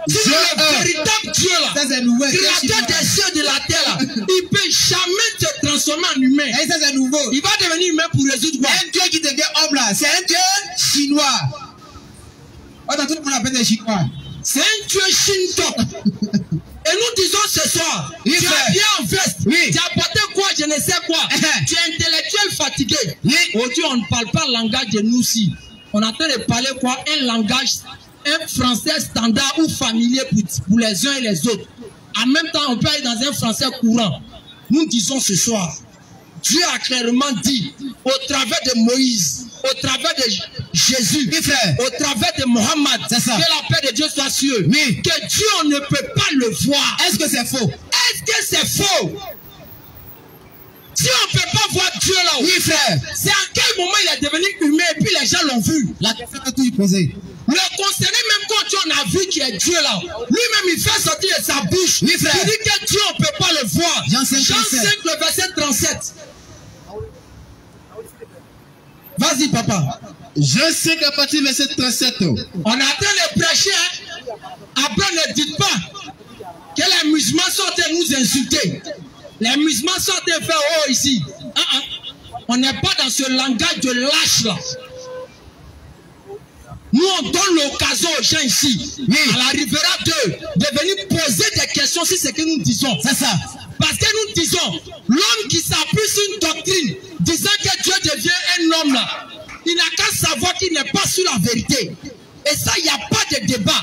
C'est le véritable Dieu là. Ça, c'est nouveau. Créateur des cieux et de la terre là. Il ne peut jamais se transformer en humain. Et ça, c'est nouveau. Il va devenir humain pour résoudre quoi? Un Dieu qui devient homme là, c'est un Dieu chinois. Oh, dans tout le monde appelle des Chinois. C'est un Dieu Shinto. Et nous disons ce soir, Oui, tu frère. es bien en veste, Oui. tu as porté quoi, je ne sais quoi. Tu es intellectuel fatigué. Oui. Aujourd'hui, on ne parle pas le langage de nous aussi. On est en train de parler quoi? Un langage, un français standard ou familier pour les uns et les autres. En même temps, on peut aller dans un français courant. Nous disons ce soir, Dieu a clairement dit, au travers de Moïse, au travers de Jésus, Oui, frère. au travers de Mohammed, C'est ça. que la paix de Dieu soit sur eux, Oui. que Dieu on ne peut pas le voir. Est-ce que c'est faux? Est-ce que c'est faux? Si on ne peut pas voir Dieu là-haut, Oui, frère. c'est à quel moment il est devenu humain et puis les gens l'ont vu? La question est toujours posée. Le concerné, même quand on a vu qu'il est Dieu là, lui-même il fait sortir de sa bouche. Oui, frère. Il dit que Dieu on ne peut pas le voir. Jean 5, Jean 5, le verset 37. Vas-y, papa. Je sais qu'à partir du verset 37, On est en train de prêcher. Hein? Après, ne dites pas que les musulmans sont en train de nous insulter. Les musulmans sont en train de faire oh ici. On n'est pas dans ce langage de lâche là. Nous, on donne l'occasion aux gens ici, Oui. à la Rivera 2, de venir poser des questions sur ce que nous disons. C'est ça. Parce que nous disons, l'homme qui s'appuie sur une doctrine, disant que Dieu devient un homme là, il n'a qu'à savoir qu'il n'est pas sur la vérité. Et ça, il n'y a pas de débat.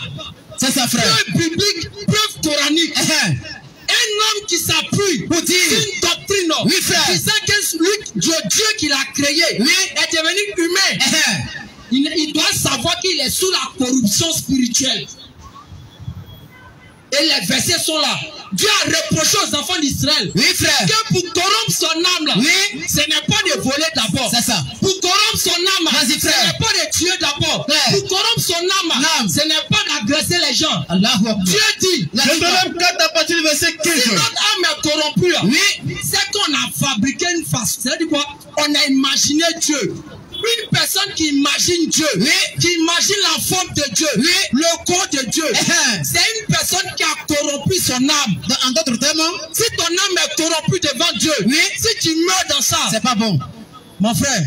C'est ça, frère. Preuve biblique, preuve coranique. Un homme qui s'appuie Pour dire. sur une doctrine, Oui, frère. disant que lui, Dieu qui l'a créé, Oui. est devenu humain. Il doit savoir qu'il est sous la corruption spirituelle. Et les versets sont là. Dieu a reproché aux enfants d'Israël que pour corrompre son âme là, ce n'est pas de voler d'abord. C'est ça. Pour corrompre son âme, ce n'est pas de tuer d'abord. Pour corrompre son âme, ce n'est pas d'agresser les gens. Dieu dit, Deutéronome 4 à partir du verset 15. si notre âme est corrompue, c'est qu'on a fabriqué une façon. C'est-à-dire quoi? On a imaginé Dieu. Une personne qui imagine Dieu, qui imagine la forme de Dieu, le corps de Dieu, c'est une personne qui a corrompu son âme. En d'autres termes, si ton âme est corrompue devant Dieu, si tu meurs dans ça, c'est pas bon. Mon frère,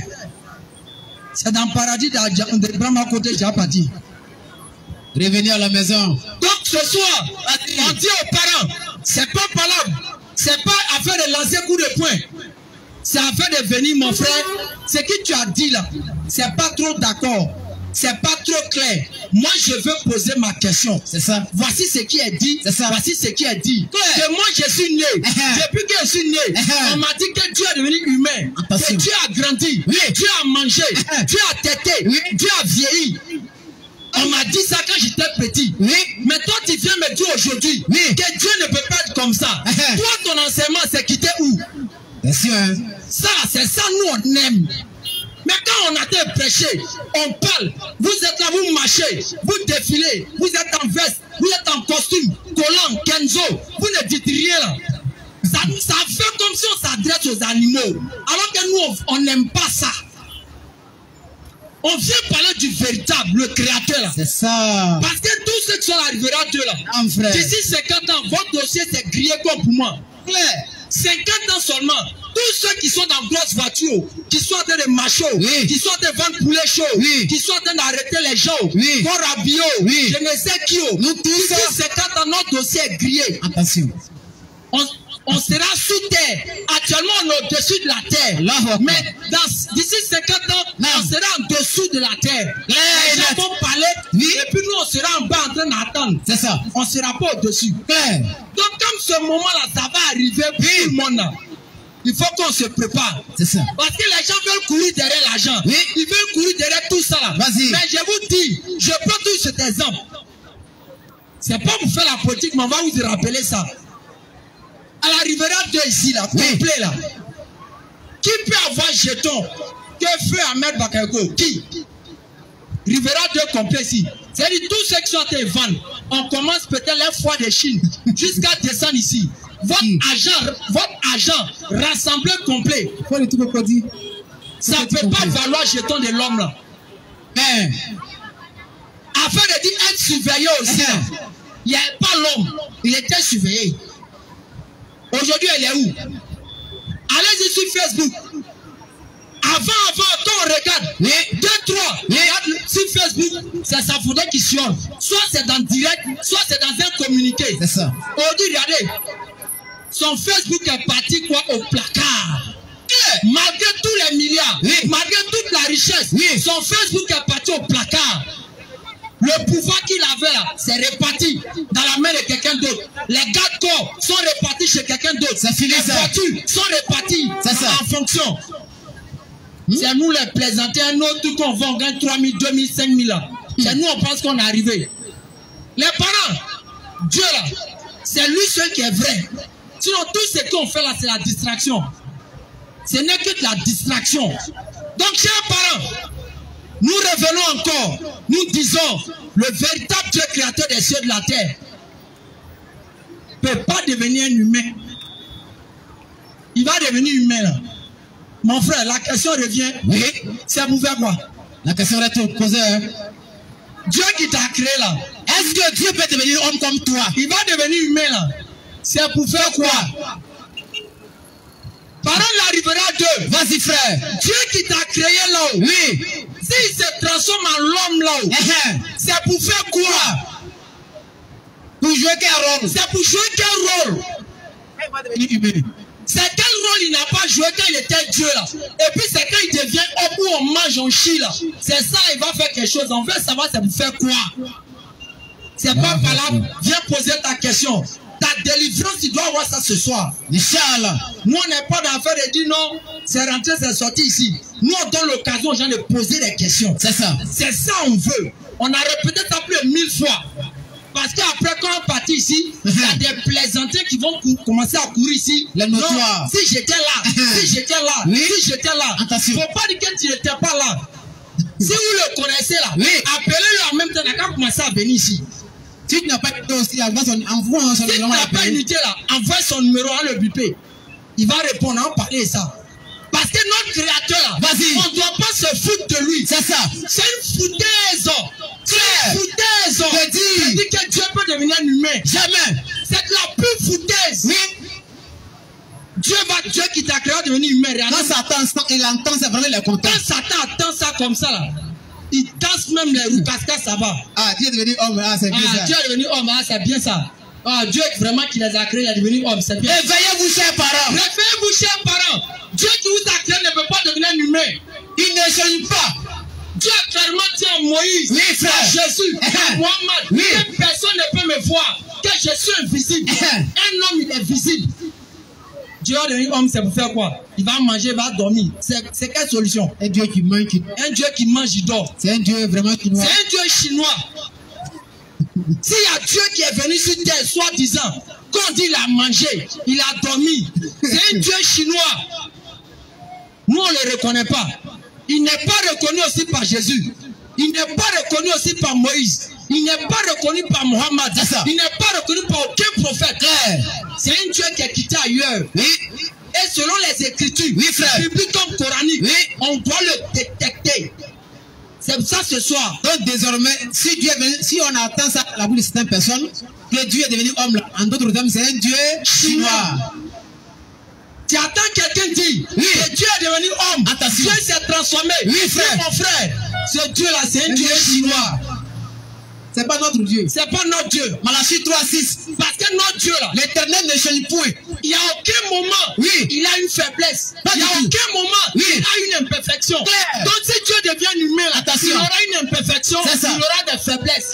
c'est dans le paradis d'Abraham à côté, j'ai pas dit. Revenez à la maison. Donc ce soir, on dit aux parents, c'est pas palable, c'est pas affaire de lancer coup de poing. C'est affaire de venir, mon frère. Ce que tu as dit là, c'est pas trop d'accord. C'est pas trop clair. Moi, je veux poser ma question. C'est ça. Voici ce qui est dit. C'est ça. Voici ce qui est dit. Que moi, je suis né. Depuis que je suis né, on m'a dit que Dieu est devenu humain. Que Dieu a grandi. Dieu a mangé. Dieu a tété. Dieu a vieilli. On m'a dit ça quand j'étais petit. Mais toi, tu viens me dire aujourd'hui que Dieu ne peut pas être comme ça. Toi, ton enseignement, c'est quitté où? Bien sûr. Ça, c'est ça, nous, on aime. Mais quand on a été prêché, on parle, vous êtes là, vous marchez, vous défilez, vous êtes en veste, vous êtes en costume, collant, kenzo, vous ne dites rien là. Ça fait comme si on s'adresse aux animaux. Alors que nous, on n'aime pas ça. On vient parler du véritable, le créateur là. C'est ça. Parce que tous ceux qui sont arrivés à Dieu là, d'ici 50 ans, votre dossier s'est grillé comme pour moi. 50 ans seulement, tous ceux qui sont dans grosses voitures, qui sont en train de marcher, qui sont en train de vendre poulet chaud, qui sont en train d'arrêter les gens, Corabio, je ne sais qui, nous tous, 50 ans, notre dossier est grillé. Attention. On sera sous terre. Actuellement, on est au-dessus de la terre. Mais d'ici 50 ans, on sera en dessous de la terre. Les gens vont parler, et puis nous, on sera en bas en train d'attendre. C'est ça. On ne sera pas au-dessus. Donc, comme ce moment-là, ça va arriver pour tout le monde. Il faut qu'on se prépare. C'est ça. Parce que les gens veulent courir derrière l'argent. Ils veulent courir derrière tout ça. Vas-y. Mais je vous dis, je prends tout cet exemple. C'est pas pour faire la politique, mais on va vous rappeler ça. À la Rivera 2 ici, là, complet là. Qui peut avoir jeton que feu Ahmed Bakayoko? Qui? Rivera 2 complet ici. C'est-à-dire tous ceux qui sont en vendre, on commence peut-être les foires de Chine jusqu'à descendre ici. Votre argent rassemblé complet. Ça ne peut pas valoir jeton de l'homme là. Mais afin de dire être surveillé aussi, il n'y a pas l'homme, il était surveillé. Aujourd'hui, elle est où? Allez-y sur Facebook. Avant, quand on regarde, 2, 3, regarde sur Facebook, c'est sa photo qui sonne. Soit c'est dans direct, soit c'est dans un communiqué. C'est ça. Aujourd'hui, regardez, son Facebook est parti quoi au placard. Malgré tous les milliards, malgré toute la richesse, son Facebook est parti au placard. Le pouvoir qu'il avait là, c'est réparti dans la main de quelqu'un d'autre. Les gardes-corps sont répartis chez quelqu'un d'autre. Les voitures sont réparties en fonction. C'est nous les plaisanter, un autre qu'on vend, on gagne 3 000, 2 000, 5 000 là. C'est nous, on pense qu'on est arrivé. Les parents, Dieu là, c'est lui seul qui est vrai. Sinon, tout ce qu'on fait là, c'est la distraction. Ce n'est que de la distraction. Donc, chers parents, nous revenons encore, nous disons, le véritable Dieu créateur des cieux et de la terre ne peut pas devenir un humain. Il va devenir humain là. Mon frère, la question revient, c'est pour faire quoi? La question est posée. Dieu qui t'a créé là, est-ce que Dieu peut devenir homme comme toi? Il va devenir humain là. C'est pour faire quoi? Parole l'arrivera d'eux. Vas-y frère. Dieu qui t'a créé là-haut. S'il se transforme en l'homme là-haut, c'est pour faire quoi? Pour jouer quel rôle? C'est pour jouer quel rôle? C'est quel rôle il n'a pas joué quand il était Dieu là? Et puis c'est quand il devient homme où on mange, on chie là. C'est ça, il va faire quelque chose. On veut savoir c'est pour faire quoi? C'est pas valable. Viens poser ta question. Ta délivrance, tu dois avoir ça ce soir. Inch'Allah. Nous, on n'est pas dans l'affaire de dire non, c'est rentré, c'est sorti ici. Nous, on donne l'occasion aux gens de poser des questions. C'est ça. C'est ça on veut. On a répété ça plus de 1000 fois. parce qu'après quand on partit ici, il y a des plaisanteries qui vont commencer à courir ici. Les notoires. Si j'étais là, si j'étais là, oui. si j'étais là, attention. Faut pas dire que tu n'étais pas là. Si vous le connaissez là, oui. appelez-le en même temps, il a commencé à venir ici. Si tu n'as pas été aussi, envoie son numéro. Si tu n'as pas unité là, envoie son numéro à le biper. Il va répondre, on va parler de ça. Parce que notre créateur là, on ne doit pas se foutre de lui. C'est ça. C'est une foutaise. C'est une foutaise. Je dis que Dieu peut devenir un humain. Jamais. C'est la plus foutaise. Oui. Dieu qui t'a créé devenir humain. Quand Satan, il entend, c'est vraiment les contents. Quand Satan attend ça comme ça là, il danse même les roues parce que ça va. Ah, Dieu est devenu homme, ah, c'est bien ça. Dieu est devenu homme, ah, c'est bien ça. Ah, Dieu vraiment qui les a créés, il est devenu homme, c'est bien. Réveillez-vous, chers parents. Réveillez-vous, chers parents. Dieu qui vous a créé ne peut pas devenir un humain. Il ne change pas. Dieu a clairement dit à Moïse, oui, frère. à Jésus, à Mohamed, oui. Que personne ne peut me voir, que je suis invisible. Un homme, il est visible. Dieu a devenu homme, c'est pour faire quoi? Il va manger, il va dormir. C'est quelle solution? Un Dieu qui mange, un Dieu qui mange, il dort. C'est un Dieu vraiment chinois. C'est un Dieu chinois. S'il y a Dieu qui est venu sur terre, soi-disant, quand on dit il a mangé, il a dormi, c'est un Dieu chinois. Nous, on ne le reconnaît pas. Il n'est pas reconnu aussi par Jésus. Il n'est pas reconnu aussi par Moïse. Il n'est pas reconnu par Mohammed. Il n'est pas reconnu par aucun prophète. C'est un Dieu qui est quitté ailleurs. Oui. Et selon les Écritures, bibliques comme coraniques, on doit le détecter. C'est pour ça ce soir. Donc désormais, si on attend ça à la bouche de certaines personnes, que Dieu est devenu homme, en d'autres termes, c'est un Dieu chinois. Tu attends quelqu'un dire que Dieu est devenu homme. Attention. Dieu s'est transformé. Oui, frère. Mon frère, ce Dieu-là, c'est un Dieu chinois. C'est pas notre Dieu. C'est pas notre Dieu. Malachie 3:6. Parce que notre Dieu là, l'Éternel ne change point. Il n'y a aucun moment il a une faiblesse. Il n'y a aucun moment il a une imperfection. Donc si Dieu devient humain, il aura une imperfection, il aura des faiblesses.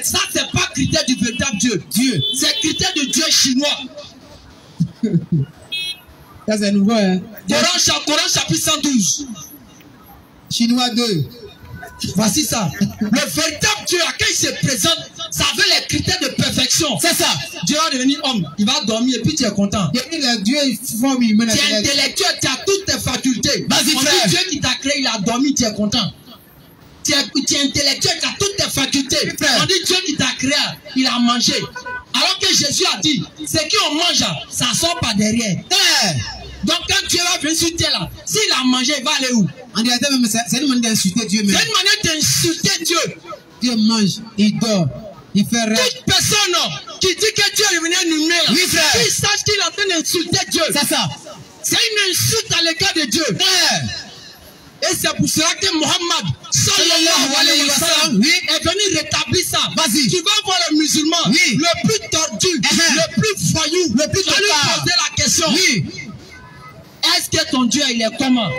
Ça, c'est pas critère du véritable Dieu. C'est critère de Dieu chinois. Ça c'est nouveau, hein. Coran chapitre 112. Chinois 2. Voici ça. Le véritable Dieu, à qui il se présente, ça veut les critères de perfection. C'est ça. Dieu va devenir homme. Il va dormir et puis tu es content. Dieu il forme humain. Tu es intellectuel, tu as toutes tes facultés. Vas-y, frère. On dit Dieu qui t'a créé, il a dormi, tu es content. Tu es intellectuel, tu as toutes tes facultés. Frère. On dit Dieu qui t'a créé, il a mangé. Alors que Jésus a dit, ce qu'on mange, ça sort par derrière. Donc quand Dieu va venir sur terre là, s'il a mangé, il va aller où? C'est une manière d'insulter Dieu même. C'est une manière d'insulter Dieu. Dieu mange, il dort, il fait rêve. Toute personne qui dit que Dieu est devenu un humain, qui sache qu'il est en train d'insulter Dieu. C'est ça. C'est une insulte à l'égard de Dieu. Et c'est pour cela que Mohammed sallallahu alayhi wa sallam est venu rétablir ça. Vas-y. Tu vas voir le musulman le plus tordu, le plus voyou, le plus tordu. Lui poser la question. Est-ce que ton Dieu il est comment?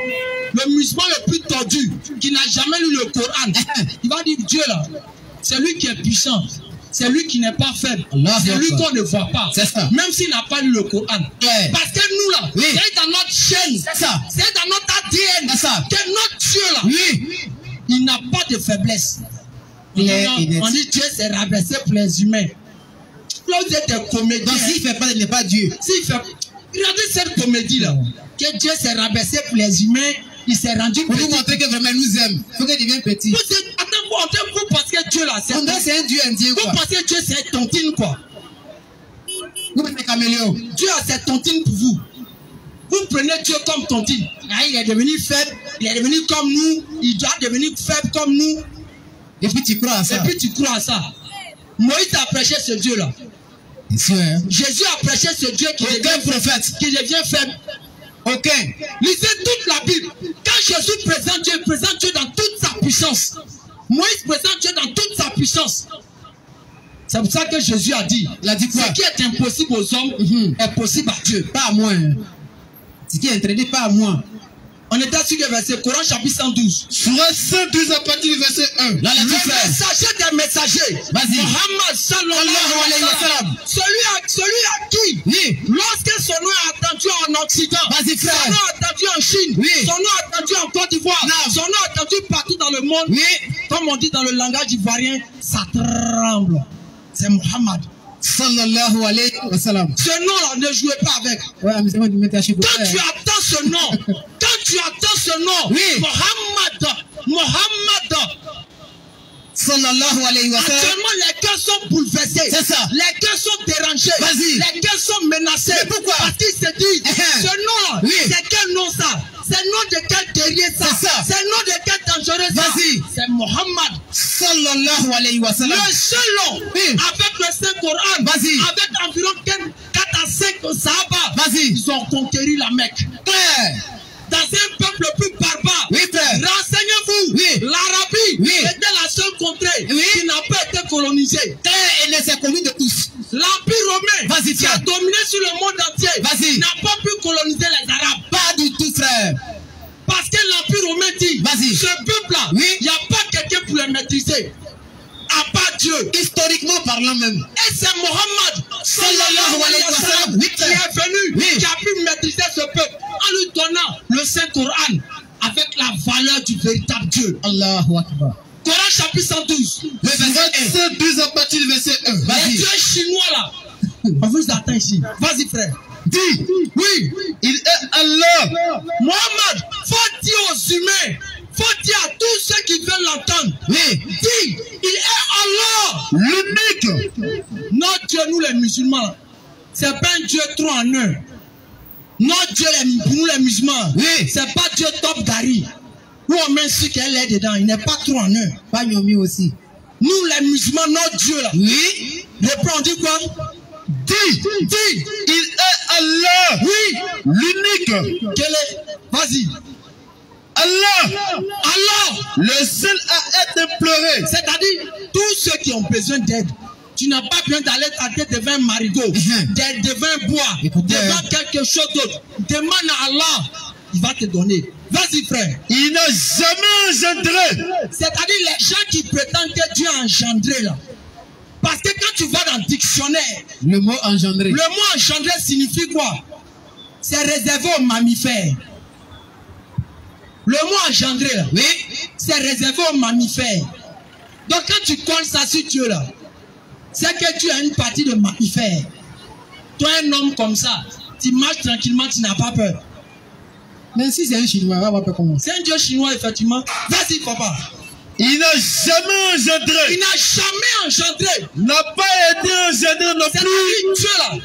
Le musulman le plus tordu qui n'a jamais lu le Coran, il va dire Dieu là, c'est lui qui est puissant, c'est lui qui n'est pas faible, c'est lui qu'on ne voit pas, même s'il n'a pas lu le Coran. Parce que nous là, c'est dans notre chaîne, c'est dans notre ADN que notre Dieu là, il n'a pas de faiblesse. On dit Dieu s'est rabaissé pour les humains. Là vous êtes des comédiens. Donc s'il ne fait pas, il n'est pas Dieu. Regardez cette comédie là, que Dieu s'est rabaissé pour les humains, il s'est rendu pour nous montrer que vraiment il nous aime. Il faut qu'il devienne petit. Vous pensez que Dieu là, c'est un Dieu indien quoi. Vous pensez que Dieu c'est tontine quoi. Vous êtes caméléon. Dieu a cette tontine pour vous. Vous prenez Dieu comme tontine. Ah, il est devenu faible, il est devenu comme nous, il doit devenir faible comme nous. Et puis tu crois à ça. Et puis tu crois à ça. Moïse a prêché ce Dieu là. Jésus a prêché ce Dieu qui devient faible. Aucun. Lisez toute la Bible. Quand Jésus présente Dieu dans toute sa puissance. Moïse présente Dieu dans toute sa puissance. C'est pour ça que Jésus a dit, quoi? Ce qui est impossible aux hommes est possible à Dieu. Pas à moi. Ce qui est interdit, pas à moi. On était sur le verset Coran chapitre 112. Coran 112 à partir du verset 1. Le messager des messagers. Mohammed sallallahu alayhi wa sallam. Celui à qui, lorsque son nom est entendu en Occident, son nom est entendu en Chine, son nom est entendu en Côte d'Ivoire, son nom est entendu partout dans le monde, comme on dit dans le langage ivoirien, ça tremble. c'est Muhammad. Sallallahu alayhi wa sallam. Ce nom-là, ne jouez pas avec. Ouais, amusez-moi de mettre à chiffre. Quand tu attends ce nom, oui. Mohammed, Sallallahu alayhi wa sallam. actuellement les cœurs sont bouleversés. C'est ça. Les cœurs sont dérangés. Vas-y. Les cœurs sont menacés. Mais pourquoi? Parce qu'ils se disent, ce nom, oui. c'est quel nom ça? C'est le nom de quel guerrier ça? C'est ça. C'est le nom de quel dangereux ça? Vas-y. C'est Mohammed. Sallallahu alayhi wa sallam. Le seul nom, Oui. avec le Saint-Coran, Vas-y. avec environ 4 à 5 Sahaba, Vas-y. ils ont conquéri la Mecque. Claire. Dans un peuple plus barbare. Oui, frère. Renseignez-vous. Oui. L'Arabie Oui. était la seule contrée Oui. qui n'a pas été colonisée. Claire et les inconnus de tous. L'Empire romain, Vas-y, qui a frère. dominé sur le monde entier, Vas-y. n'a pas pu coloniser les Arabes. Pas du tout, frère. Parce que l'Empire romain dit, Vas-y. ce peuple-là, Oui. il n'y a pas quelqu'un pour le maîtriser. À part Dieu. Historiquement parlant même. Et c'est Mohammed Sallallahu alayhi wa sallam. Oui, qui est venu, oui. qui a pu maîtriser ce peuple en lui donnant le Saint-Coran avec la valeur du véritable Dieu. Allahu Akbar. Coran chapitre 112. Le verset 1. 112 à partir du verset 1. Les Vas-y. dieux chinois là. On vous attend ici. Vas-y frère. Dis, Oui. il est Allah. Mohammed, faut dire aux humains, faut dire à tous ceux qui veulent l'entendre. Oui. Dis, il est Allah. L'unique. Notre Dieu, nous les musulmans, c'est pas un Dieu trois en un. Notre Dieu, pour nous les musulmans, Oui. c'est pas Dieu top Gary. Où on met ce qu'elle est dedans, il n'est pas trois en un. Pas Nyomi aussi. Nous les musulmans, notre Dieu là. Oui. Reprends, on dit quoi? Dis, il est Allah. Oui. L'unique. Quel est? Vas-y. Allah. Allah. Le seul à être imploré. C'est-à-dire, tous ceux qui ont besoin d'aide, tu n'as pas besoin d'aller t'attendre devant un marigot, devant un bois, Écoutez, devant quelque chose d'autre. Demande à Allah, il va te donner. Vas-y frère. Il n'a jamais engendré. C'est-à-dire les gens qui prétendent que Dieu a engendré là. Parce que quand tu vas dans le dictionnaire, Le mot engendré. le mot engendré signifie quoi? C'est réservé aux mammifères. Le mot engendré là, Oui. c'est réservé aux mammifères. Donc quand tu comptes ça sur Dieu là, c'est que tu as une partie de mammifère. Toi un homme comme ça, tu marches tranquillement, tu n'as pas peur. Mais si c'est un chinois, on va voir comment. C'est un Dieu chinois effectivement. Vas-y papa. Il n'a jamais Il engendré. n'a jamais engendré. N'a pas été engendré non plus. C'est-à-dire Dieu là,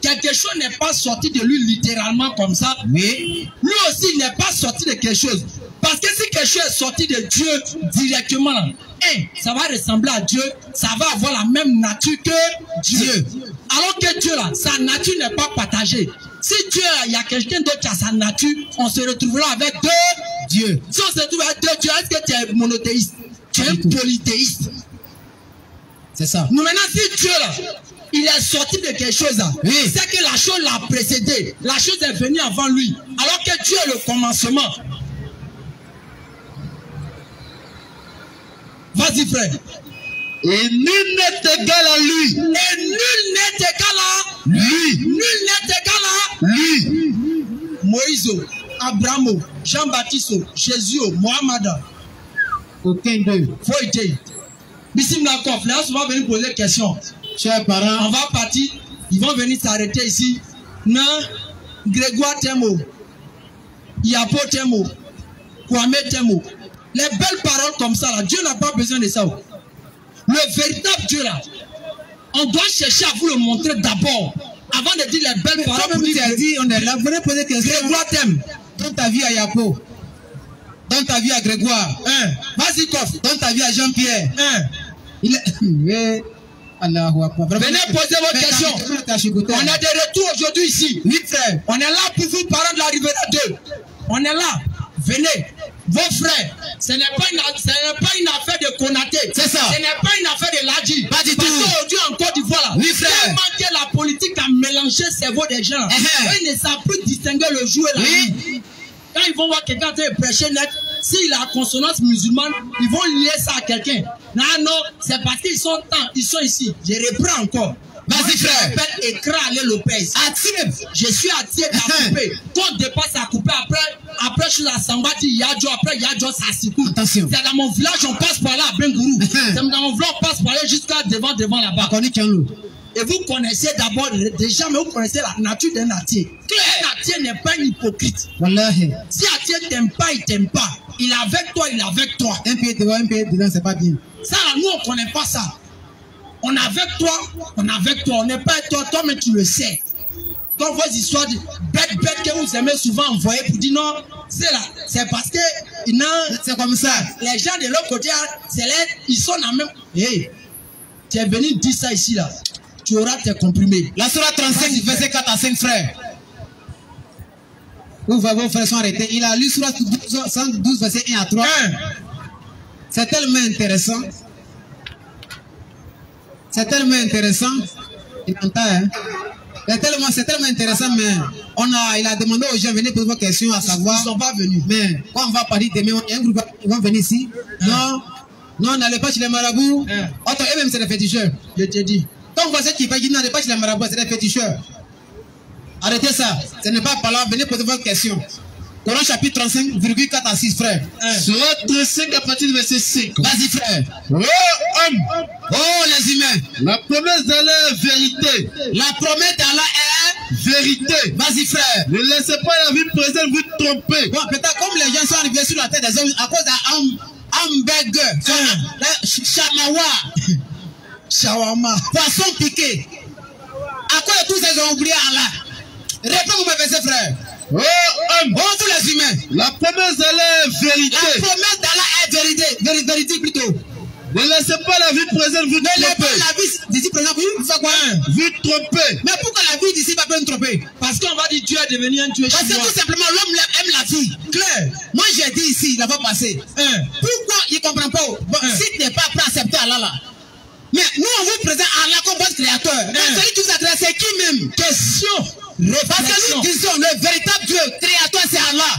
quelque chose n'est pas sorti de lui littéralement comme ça. Oui. Lui aussi il n'est pas sorti de quelque chose. Parce que si quelque chose est sorti de Dieu directement là, ça va ressembler à Dieu, ça va avoir la même nature que Dieu. Alors que Dieu là, sa nature n'est pas partagée. Si Dieu, il y a quelqu'un d'autre qui a sa nature, on se retrouvera avec deux dieux. Si on se retrouve avec deux dieux, est-ce que tu es monothéiste? Tu es un polythéiste. C'est ça. Nous maintenant, si Dieu là, il est sorti de quelque chose là, Oui. c'est que la chose l'a précédé. La chose est venue avant lui. Alors que Dieu est le commencement. Vas-y frère. Et nul n'est égal à lui. Et nul n'est égal à Lui. nul n'est égal à Lui. Moïse, Abraham, Jean-Baptiste, Jésus, Mohamed. Aucun d'eux. Faut dire. Bissim Lakoff, là, on va venir poser des questions. Chers parents. On va partir, ils vont venir s'arrêter ici. Non, Grégoire Temo, Yapo Temo, Kwame Temo. Les belles paroles comme ça, là, Dieu n'a pas besoin de ça. Le véritable Dieu, là, on doit chercher à vous le montrer d'abord, avant de dire les belles paroles. Comme tu as dit, on est là. Venez poser des questions. Grégoire Temo. Donne ta vie à Yapo. Donne ta vie à Grégoire. Vas-y, Koff. Donne ta vie à Jean-Pierre. Il est... Oui. Allahu Akbar. Venez poser vos questions. On est de retour aujourd'hui ici. Oui, frère. On est là pour vous parler de la Rivera 2. On est là. Venez. Vos frères. Ce n'est pas une affaire de Konaté. C'est ça. Ce n'est pas une affaire de Ladji. Pas du Parce tout. qu'aujourd'hui en Côte d'Ivoire, là, Oui, frère. tellement que la politique a mélangé le cerveau des gens. Ils ne savent plus distinguer le jour et la nuit. Quand ils vont voir quelqu'un prêcher net, s'il a la consonance musulmane, ils vont lier ça à quelqu'un. Non, non, c'est parce qu'ils sont ici. Je reprends encore. Vas-y, frère. Je m'appelle Ekra Ale Lopez. Je suis à Thiers d'Acoupé. Quand on dépasse à couper, après je suis à Sambati, Yadjo, après Yadjo, ça s'écoute. Attention. C'est dans mon village, on passe par là à Bengourou. C'est dans mon village, on passe par là jusqu'à devant là-bas. Et vous connaissez d'abord, déjà, mais vous connaissez la nature d'un Atier. Un Atier n'est pas un hypocrite. Wallahi. Si Atier t'aime pas, il t'aime pas. Il est avec toi, il est avec toi. Un pied devant, un pied dedans, c'est pas bien. Ça, là, nous, on ne connaît pas ça. On est avec toi, on est avec toi. On n'est pas avec toi, toi, mais tu le sais. Dans vos histoires de bêtes que vous aimez souvent envoyer pour dire non, c'est là, c'est parce que c'est comme ça. Les gens de l'autre côté, ils sont la même. Hey, tu es venu dire ça ici, là. Tu auras tes comprimés. La sourate 35, verset 4 à 5 frères. Vous voyez vos frères sont arrêtés. Il a lu sourate 112, verset 1 à 3. C'est tellement intéressant. C'est tellement intéressant. Il entend, hein? C'est tellement intéressant, mais il a demandé aux gens, venez poser vos questions, à savoir. Ils ne sont pas venus. Mais quand on va parler demain, un groupe va venir ici. Non, n'allez pas chez les marabouts. Et même c'est des féticheurs. Je te dis. Quand vous voyez qui n'allez pas chez les marabouts, c'est des féticheurs. Arrêtez ça. Ce n'est pas par là. Venez poser vos questions. Coran chapitre 35, 4 à 6, frère. Surat 35 à partir du verset 5. Vas-y, frère. Oh, homme. Oh, les humains. La promesse d'Allah est vérité. La promesse d'Allah est vérité. Vas-y, frère. Ne laissez pas la vie présente vous tromper. Bon, peut-être comme les gens sont arrivés sur la tête des hommes à cause d'un hamburger, shawarma, poisson piqué. À cause de tous ces ont oublié Allah. Réponds-moi, mes versets, frère. Oh, homme. Oh, vous les humains. La promesse d'Allah est vérité. La promesse d'Allah est vérité. Vérité plutôt. Ne laissez pas la vie présente vous tromper. Ne laissez pas la vie d'ici présente vous faire quoi? Vous tromper. Mais pourquoi la vie d'ici va pas nous tromper? Parce qu'on va dire Dieu est devenu un Dieu. Parce que tout simplement l'homme aime la vie. Claire. Moi j'ai dit ici, la fois passée. Pourquoi il ne comprend pas? Bon, si tu n'es pas prêt à accepter Allah là. Mais nous on vous présente Allah comme votre créateur. Celui qui vous a créé, c'est qui même? Question. Parce que nous disons le véritable Dieu créateur c'est Allah.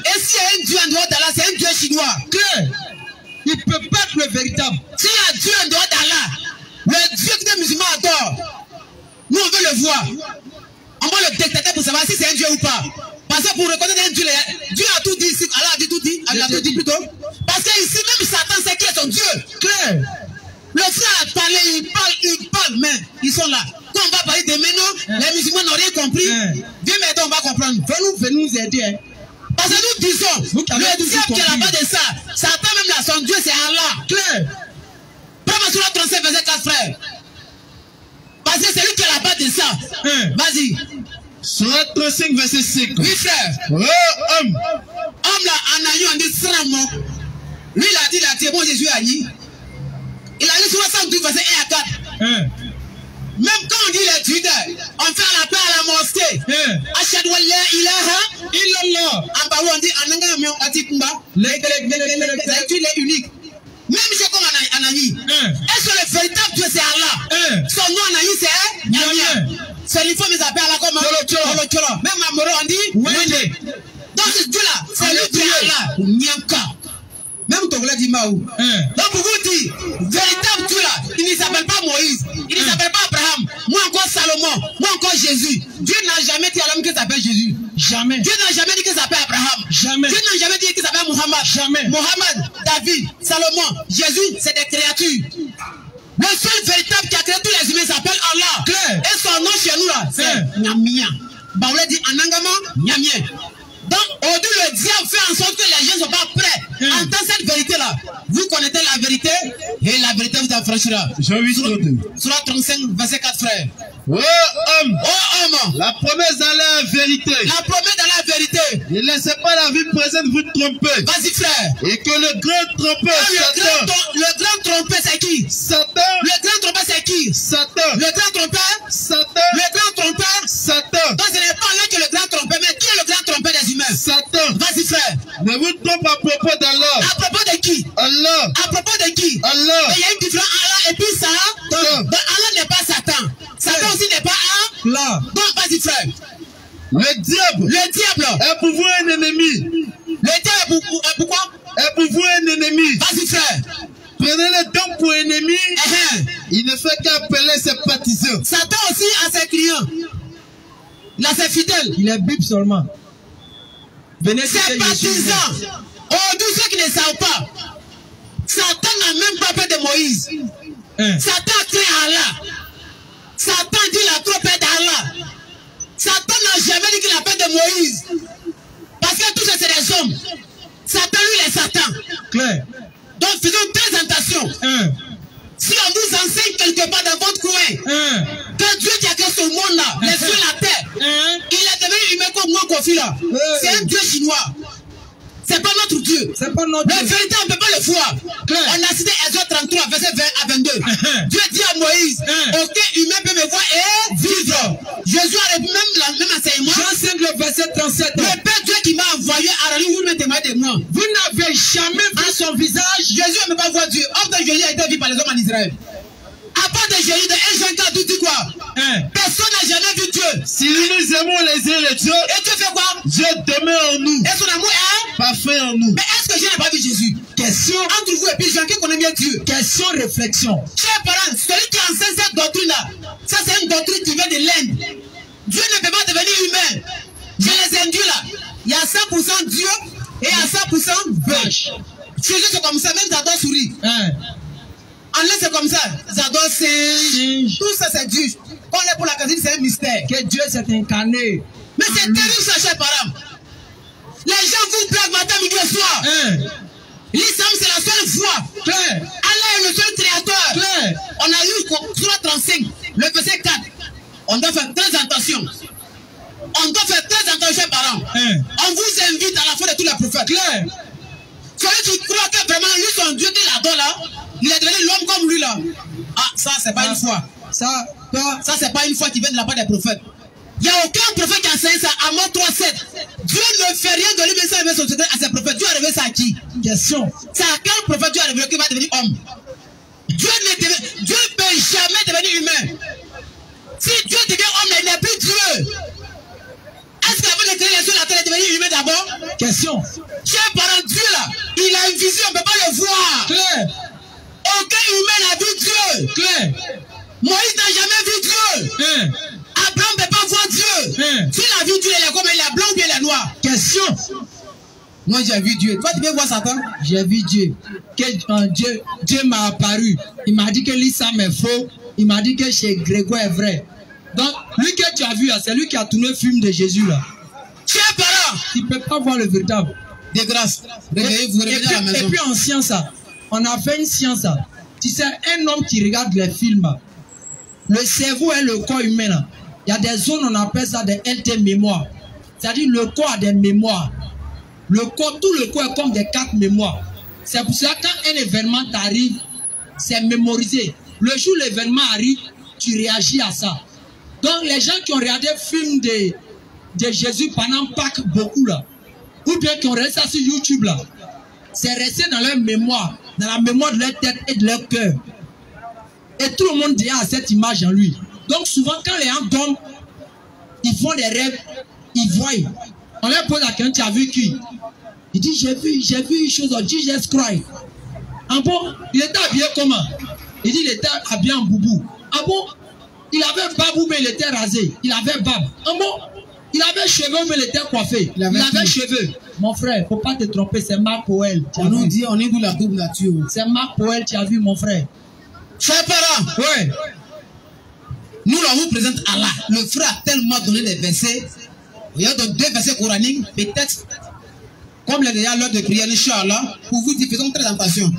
Et s'il y a un Dieu en dehors d'Allah, c'est un Dieu chinois. Claire. Il ne peut pas être le véritable. S'il y a Dieu en dehors d'Allah, le Dieu que les musulmans adorent, nous on veut le voir. On va le détecter pour savoir si c'est un Dieu ou pas. Parce que pour reconnaître un Dieu, Dieu a tout dit ici. Allah a dit tout dit. Allah a tout dit plutôt. Parce que ici, même Satan sait qui est son Dieu. Claire. Le frère a parlé, il parle, mais ils sont là. Quand on va parler de maintenant, les musulmans n'ont rien compris. Viens maintenant, on va comprendre. Venez nous aider. Hein. Parce que nous disons, le diable qui est là-bas de ça, Satan même là, son Dieu c'est Allah. Claire. Prends-moi sur la 37, verset 4, frère. Parce que c'est lui qui est là-bas de ça. Vas-y. Surat 35, verset 5. Oui, frère. Oh, homme. Homme là, en agneau, on dit seulement. Lui, il a dit, là, c'est bon, Jésus a dit. Il a dit sur 72, verset 1 à 4. Même quand on dit les judas, on fait l'appel à la mosquée. Ashhadu an la ilaha illallah. En bas, on dit, en anglais, on dit, c'est unique. Même si comme Anani. Est-ce que le véritable Dieu c'est Allah? Son nom Anani c'est Nyamia. C'est l'uniforme ils appellent Allah comme Holocholo. Même Amoro on dit Wende. Donc ce Dieu là, c'est le Dieu Allah. Nyanka. Même Togla dit Maou. Donc pour vous dire, véritable Dieu là, il ne s'appelle pas Moïse, il ne s'appelle pas Abraham, moi encore Salomon, moi encore Jésus. Dieu n'a jamais dit à l'homme qu'il s'appelle Jésus. Jamais. Dieu n'a jamais dit qu'il s'appelle Abraham. Jamais. Dieu n'a jamais dit qu'il s'appelle Muhammad. Jamais. Mohammed, David, Salomon, Jésus, c'est des créatures. Le seul véritable qui a créé tous les humains s'appelle Allah. Claire. Et son nom chez nous là, c'est Nyamia. Bah on l'a dit Anangama, Nyamia. Donc, aujourd'hui, le diable fait en sorte que les gens ne sont pas prêts à entendre cette vérité-là. Vous connaissez la vérité et la vérité vous affranchira. Sur 35, verset 4, frère. Oh, homme. Oh, homme. La promesse d'Allah est vérité. La promesse d'Allah est vérité. Ne laissez pas la vie présente vous tromper. Vas-y, frère. Et que le grand trompeur, Satan. Le grand trompeur, c'est qui? Satan. Le grand trompeur, c'est qui? Satan. Le grand trompeur? Satan. Le grand trompeur? Satan. Donc, ce n'est pas là que le grand trompeur, mais qui est le grand trompeur des humains? Satan. Vas-y, frère. Ne vous trompe à propos d'Allah. À propos de qui? Allah. À propos de qui? Allah. Mais il y a une différence. Allah et puis ça. Donc, Allah n'est pas Satan. Satan aussi n'est pas Allah. Donc, vas-y, frère. Le diable. Le diable. Est pour vous un ennemi. Le diable est pourquoi? Est pour vous un ennemi. Vas-y, frère. Prenez-le donc pour ennemi. Il ne fait qu'appeler ses partisans. Satan aussi a ses clients. Il a ses fidèles. Il est Bible seulement. Venez ses partisans. Oh, tous ceux qui ne savent pas. Satan n'a même pas peur de Moïse. Satan craint Allah. Satan dit la trop peur d'Allah. Satan n'a jamais dit qu'il a peur de Moïse. Parce que tous c'est des hommes. Satan, lui, il est Satan. Claire. Donc, faisons très attention. Si on vous enseigne quelque part dans votre coin, que Dieu qui a créé ce monde-là, les cieux et la terre, il est devenu humain comme moi, Kofi là. C'est un Dieu chinois. C'est pas notre Dieu. C'est pas notre Dieu. La vérité, on ne peut pas le voir. On a cité Exode 33, verset 20 à 22. Dieu dit à Moïse, aucun humain peut me voir et vivre. Jésus a même enseignement. Jean 5, le verset 37. Le Père Dieu qui m'a envoyé à la vous me témoignez de moi. Vous n'avez jamais vu son visage. Jésus ne peut pas voir Dieu. Or que Jésus a été vu par les hommes en Israël. À part de Jésus, de 1 Jean 4, dit quoi? Personne n'a jamais vu Dieu. Si nous aimons les uns les autres, et Dieu fait quoi? Dieu demeure en nous. Et son amour est parfait en nous. Mais est-ce que Jésus n'a pas vu Jésus? Question entre vous et puis Jean qui connaît bien Dieu. Question réflexion. Chers parents, celui qui enseigne cette doctrine-là, ça c'est une doctrine qui vient de l'Inde. Dieu ne peut pas devenir humain. J'ai les hindus là. Il y a 100% Dieu et il y a 100% vache. Chez eux c'est comme ça, même j'adore souris. En là c'est comme ça, j'adore singe. Tout ça c'est Dieu. Quand on est pour la casine, c'est un mystère. Que Dieu s'est incarné. Mais c'est terrible ça, chers parents. Les gens vous blaguent matin, midi et soir. L'islam c'est la seule foi. Claire. Allah est le seul créateur. Claire. On a lu sur 35, le verset 4. On doit faire très attention. On doit faire très attention, chers parents. On vous invite à la foi de tous les prophètes. Claire. Celui qui croit que vraiment lui, son Dieu qu'il adore là, il est devenu l'homme comme lui là. Ah, ça, c'est pas une foi. Ça, c'est pas une foi qui vient de la part des prophètes. Il n'y a aucun prophète qui a enseigné ça. Amos 3:7. Dieu ne fait rien de lui, mais ça révèle son secret à ses prophètes. Dieu a révélé ça à qui? Question. C'est à quel prophète Dieu a révélé qu'il va devenir homme? Dieu ne peut jamais devenir humain. Si Dieu devient homme, il n'est plus Dieu. Est-ce qu'avant de créer les cieux, la terre est devenue humain d'abord? Question. Chers parents, Dieu là, il a une vision, on ne peut pas le voir. Claire. Aucun humain n'a vu Dieu. Claire. Moïse n'a jamais vu Dieu. Abraham ne peut pas voir Dieu. S'il a vu Dieu, il est comme il est blanc ou bien il est noir. Question. Moi j'ai vu Dieu. Toi tu veux voir Satan? J'ai vu Dieu. Dieu m'a apparu. Il m'a dit que l'islam est faux. Il m'a dit que chez Grégoire est vrai. Donc, lui que tu as vu, c'est lui qui a tourné le film de Jésus là. Chers parents, tu ne peux pas voir le véritable. De grâce. Vous revenez à la maison. Et puis en science, on a fait une science. Tu sais, un homme qui regarde les films, le cerveau et le corps humain, là, il y a des zones, on appelle ça des LT mémoires. C'est-à-dire le corps a des mémoires. Le corps, tout le corps est comme des 4 mémoires. C'est pour ça que quand un événement t'arrive, c'est mémorisé. Le jour où l'événement arrive, tu réagis à ça. Donc les gens qui ont regardé le film de Jésus pendant Pâques, beaucoup là, ou bien qui ont regardé ça sur YouTube là, c'est resté dans leur mémoire, dans la mémoire de leur tête et de leur cœur. Et tout le monde a cette image en lui. Donc souvent quand les gens dorment, ils font des rêves, ils voient. On leur pose à quelqu'un, tu as vu qui? Il dit j'ai vu une chose, Jesus Christ. Ah bon? Il était habillé comment? Il dit il était habillé en boubou. Ah bon? Il avait babou mais il était rasé. Il avait barbe. Ah bon? Il avait cheveux mais il était coiffé. Il avait cheveux. Mon frère, faut pas te tromper, c'est Marc Powell. On nous dit, on est d'où la double nature. C'est Marc Powell, tu as vu mon frère. Chers parents, ouais. Nous on vous présente Allah. Le frère a tellement donné des versets. Il y a donc 2 versets coraniques, peut-être, comme les déjà l'heure de prière, Inch'Allah, pour vous dire, faisons très attention.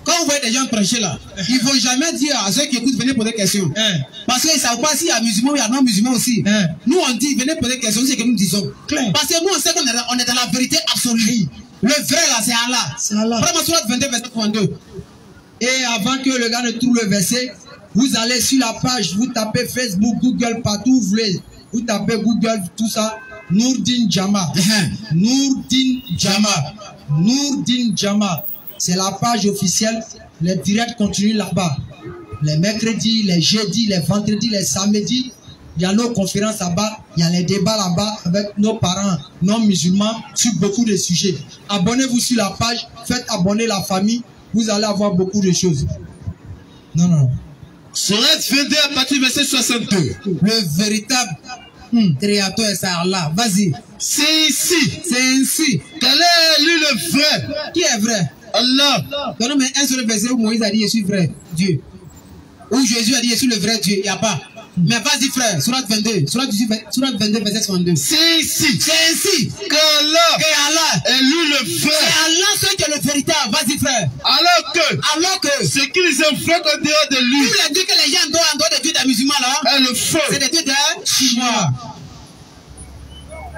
Quand vous voyez des gens prêcher là, ils ne vont jamais dire à ceux qui écoutent, venez poser des questions. Parce qu'ils ne savent pas s'il y a musulmans ou il y a non-musulmans aussi. Nous on dit, venez poser des questions, c'est ce que nous disons. Parce que nous on sait qu'on est dans la vérité absolue. Le vrai là, c'est Allah. C'est Allah. Vraiment, sur 22, verset 32. Et avant que le gars ne trouve le verset, vous allez sur la page, vous tapez Facebook, Google, partout où vous voulez. Vous tapez Google, tout ça. Nourdine Jama. Nourdine Jama. Nourdine Jama. C'est la page officielle. Les directs continuent là-bas. Les mercredis, les jeudis, les vendredis, les samedis. Il y a nos conférences là-bas. Il y a les débats là-bas avec nos parents non musulmans sur beaucoup de sujets. Abonnez-vous sur la page. Faites abonner la famille. Vous allez avoir beaucoup de choses. Non, non. Surat 22 à partir du verset 62. Le véritable créateur, c'est Allah. Vas-y. C'est ici. C'est ainsi. Quel est lui le vrai? Qui est vrai? Allah. Donne-moi un seul verset où Moïse a dit je suis vrai, Dieu. Où Jésus a dit je suis le vrai Dieu. Il n'y a pas. Mais vas-y frère, Surat 22, Surat 22, verset 62. C'est ici. C'est ainsi. qu'Allah est lui le vrai. C'est Allah seul qui est le véritable. Vas-y frère. Alors que ce qu'ils invoquent en dehors de lui. Tous les dieux que les gens adorent en dehors des dieux des musulmans là. Est le faux. C'est des dieux des Chinois.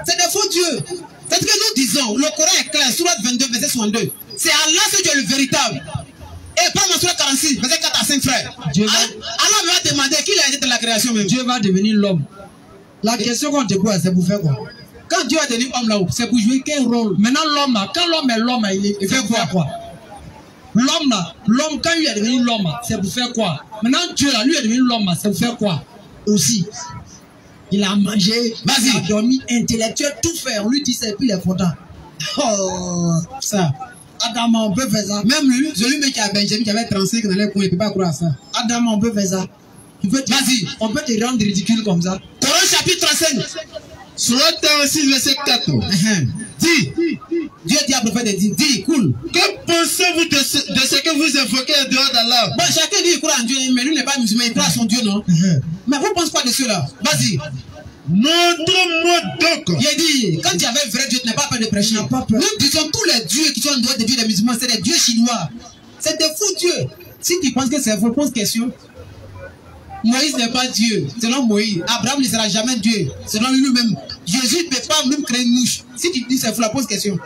C'est des faux dieux. C'est ce que nous disons. Le Coran est clair. Surat 22, verset 62. C'est Allah seul qui est le véritable. Et prends ma Surat 46, verset 4 à 5 frères. Allah va demander qui a été de la création même. Dieu va devenir l'homme. La question qu'on te pose, c'est pour faire quoi? Quand Dieu a devenu homme là-haut, c'est pour jouer quel rôle? Maintenant l'homme là, quand l'homme est l'homme, il fait quoi? L'homme là, l'homme quand il est devenu l'homme, c'est pour faire quoi? Maintenant Dieu là, lui est devenu l'homme, c'est pour faire quoi? Aussi. Il a mangé, il a dormi, intellectuel, tout fait. On lui dit c'est plus important. Oh, ça. Adam, on peut faire ça. Même lui, celui qui a Benjamin qui avait 35 dans les coins, il ne peut pas croire ça. Adam, on peut faire ça. Vas-y, on peut te rendre ridicule comme ça. Coran chapitre 35. Surat 46, verset 4. Dis, Dieu dit à prophète, dis, cool. Que pensez-vous de ce que vous invoquez en dehors d'Allah? Bon, chacun dit qu'il croit en Dieu, mais lui n'est pas musulman, il croit à son Dieu, non? Mais vous pensez quoi de cela? Vas-y. Montre-moi donc. Il dit, quand tu avais un vrai Dieu, tu n'as pas peur de prêcher. Nous disons tous les dieux qui sont en dehors des dieux des musulmans, c'est des dieux chinois. C'est des faux dieux. Si tu penses que c'est faux, pose question. Moïse n'est pas Dieu, selon Moïse. Abraham ne sera jamais Dieu, selon lui-même. Jésus ne peut pas même créer une mouche. Si tu dis c'est faux, pose question.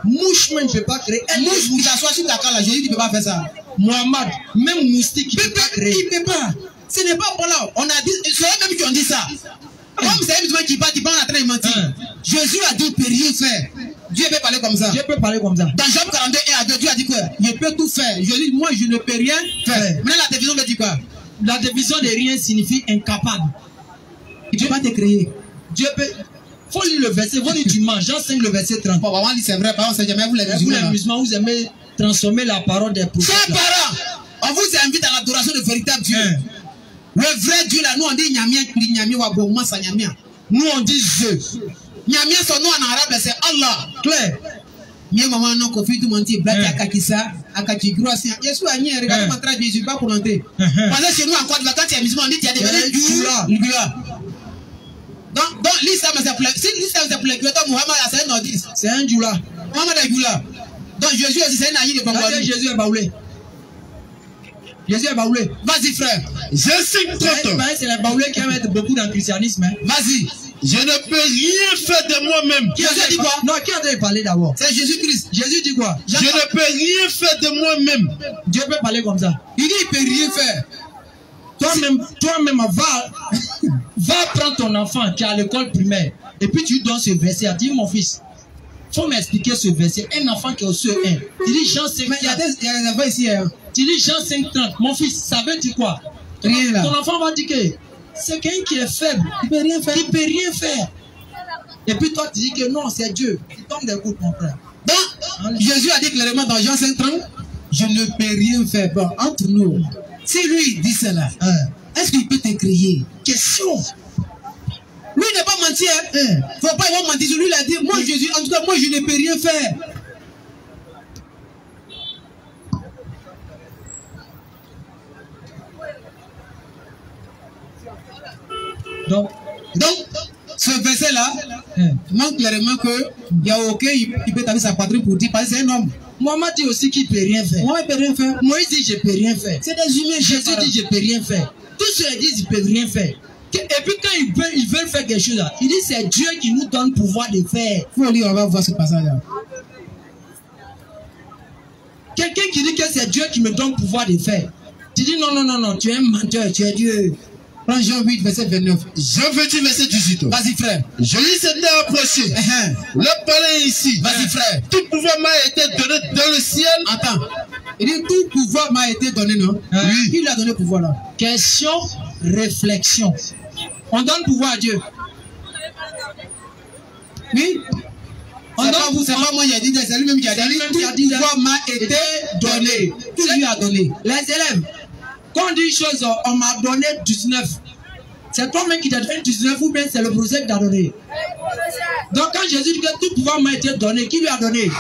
Mouche même, je ne peux pas créer. Mouche, vous s'assoit sur ta cale, Jésus ne peut pas faire ça. Mohamed, même moustique, il ne peut pas créer. Il ne peut pas. Ce n'est pas pour là. On a dit, c'est eux même qui ont dit ça. Comme c'est un musulman qui parle, il parle en train de mentir. Jésus a dit, il ne peut rien faire. Dieu peut parler comme ça. Dieu peut parler comme ça. Dans Job 42 et à 2, Dieu a dit quoi? Je peux tout faire. Je dis, moi, je ne peux rien faire. Maintenant, la division veut dire quoi? La division de rien signifie incapable. Il ne peut pas te créer. Dieu peut. Faut lire le verset. Faut lire du manges. Jean 5, le verset 30. Bon, on dit c'est vrai, par contre, c'est jamais vous les musulmans. Vous les musulmans, vous aimez transformer la parole des prophètes. Chers parents, on vous invite à l'adoration de véritable Dieu. Le vrai Dieu là, nous on dit Nyamia, Nyamia, Waboma, Sanyamia. Nous on dit Dieu. Nyamia, son nom en arabe, c'est Allah. Claire. Mie maman non kofi tout menti black akakisa akaki gros ancien Yesu a nié regarde mon trajet Jésus pas pour entrer parce que chez nous en Côte d'Ivoire quand il y a musulman on dit il y a des Dieu donc l'islam c'est pour si l'islam c'est pour les créateurs Mohammed c'est un nordiste c'est un Djoula Mohammed est Djoula donc Jésus aussi c'est un aïe de Bangladesh. Jésus est baoulé. Jésus est baoulé. Vas-y frère. Je sais trop. C'est les baoulés qui aiment beaucoup dans le christianisme. Vas-y. Je ne peux rien faire de moi-même. Qui a dit quoi? Non, qui a dû parler d'abord? C'est Jésus-Christ. Jésus dit quoi? Je ne peux rien faire de moi-même. Dieu peut parler comme ça. Il dit il peut rien faire. Toi-même, va prendre ton enfant qui est à l'école primaire et puis tu lui donnes ce verset. Dis mon fils, faut m'expliquer ce verset. Un enfant qui est au CE1. Il dit Jean 5. Mais il y a des enfants ici. Tu dis Jean 5:30. Mon fils, ça veut dire quoi? Rien là. Ton enfant va dire que c'est quelqu'un qui est faible. Il peut rien faire. Il peut rien faire. Et puis toi, tu dis que non, c'est Dieu. Tu tombes des coups, mon frère. Donc, Jésus a dit clairement dans Jean 5:30, je ne peux rien faire. Bon, entre nous, si lui dit cela, est-ce qu'il peut te crier? Question. Lui n'est pas menti. Faut pas y mentir. Lui il a dit, moi Jésus, en tout cas, moi je ne peux rien faire. Donc, ce verset-là montre clairement qu'il n'y a aucun qui peut taper sa patrie pour dire parce que c'est un homme. Mohamed dit aussi qu'il ne peut rien faire. Moi, il ne peut rien faire. Moïse dit je ne peux rien faire. C'est des humains. Jésus dit je ne peux rien faire. Tous ceux qui disent ils ne peuvent rien faire. Et puis quand ils veulent faire quelque chose là, il dit c'est Dieu qui nous donne le pouvoir de faire. Faut lire, on va voir ce passage-là. Quelqu'un qui dit que c'est Dieu qui me donne le pouvoir de faire. Tu dis non, tu es un menteur, tu es Dieu. Prends Jean 8, verset 29. Jean 28, verset 18. Vas-y, frère. Jésus s'était approché. Le palais ici. Vas-y, frère. Tout pouvoir m'a été donné dans le ciel. Attends. Il dit tout pouvoir m'a été donné, non? Oui. Qui l'a donné le pouvoir là? Question, réflexion. On donne pouvoir à Dieu. Oui. C'est pas vous, c'est pas moi, il a dit, c'est lui-même qui a dit, tout pouvoir m'a été donné. Qui lui a donné? Les élèves. Quand on dit une chose, on m'a donné 19. C'est toi-même qui t'a donné 19 ou bien c'est le prophète qui t'a donné? Donc quand Jésus dit que tout pouvoir m'a été donné, qui lui a donné?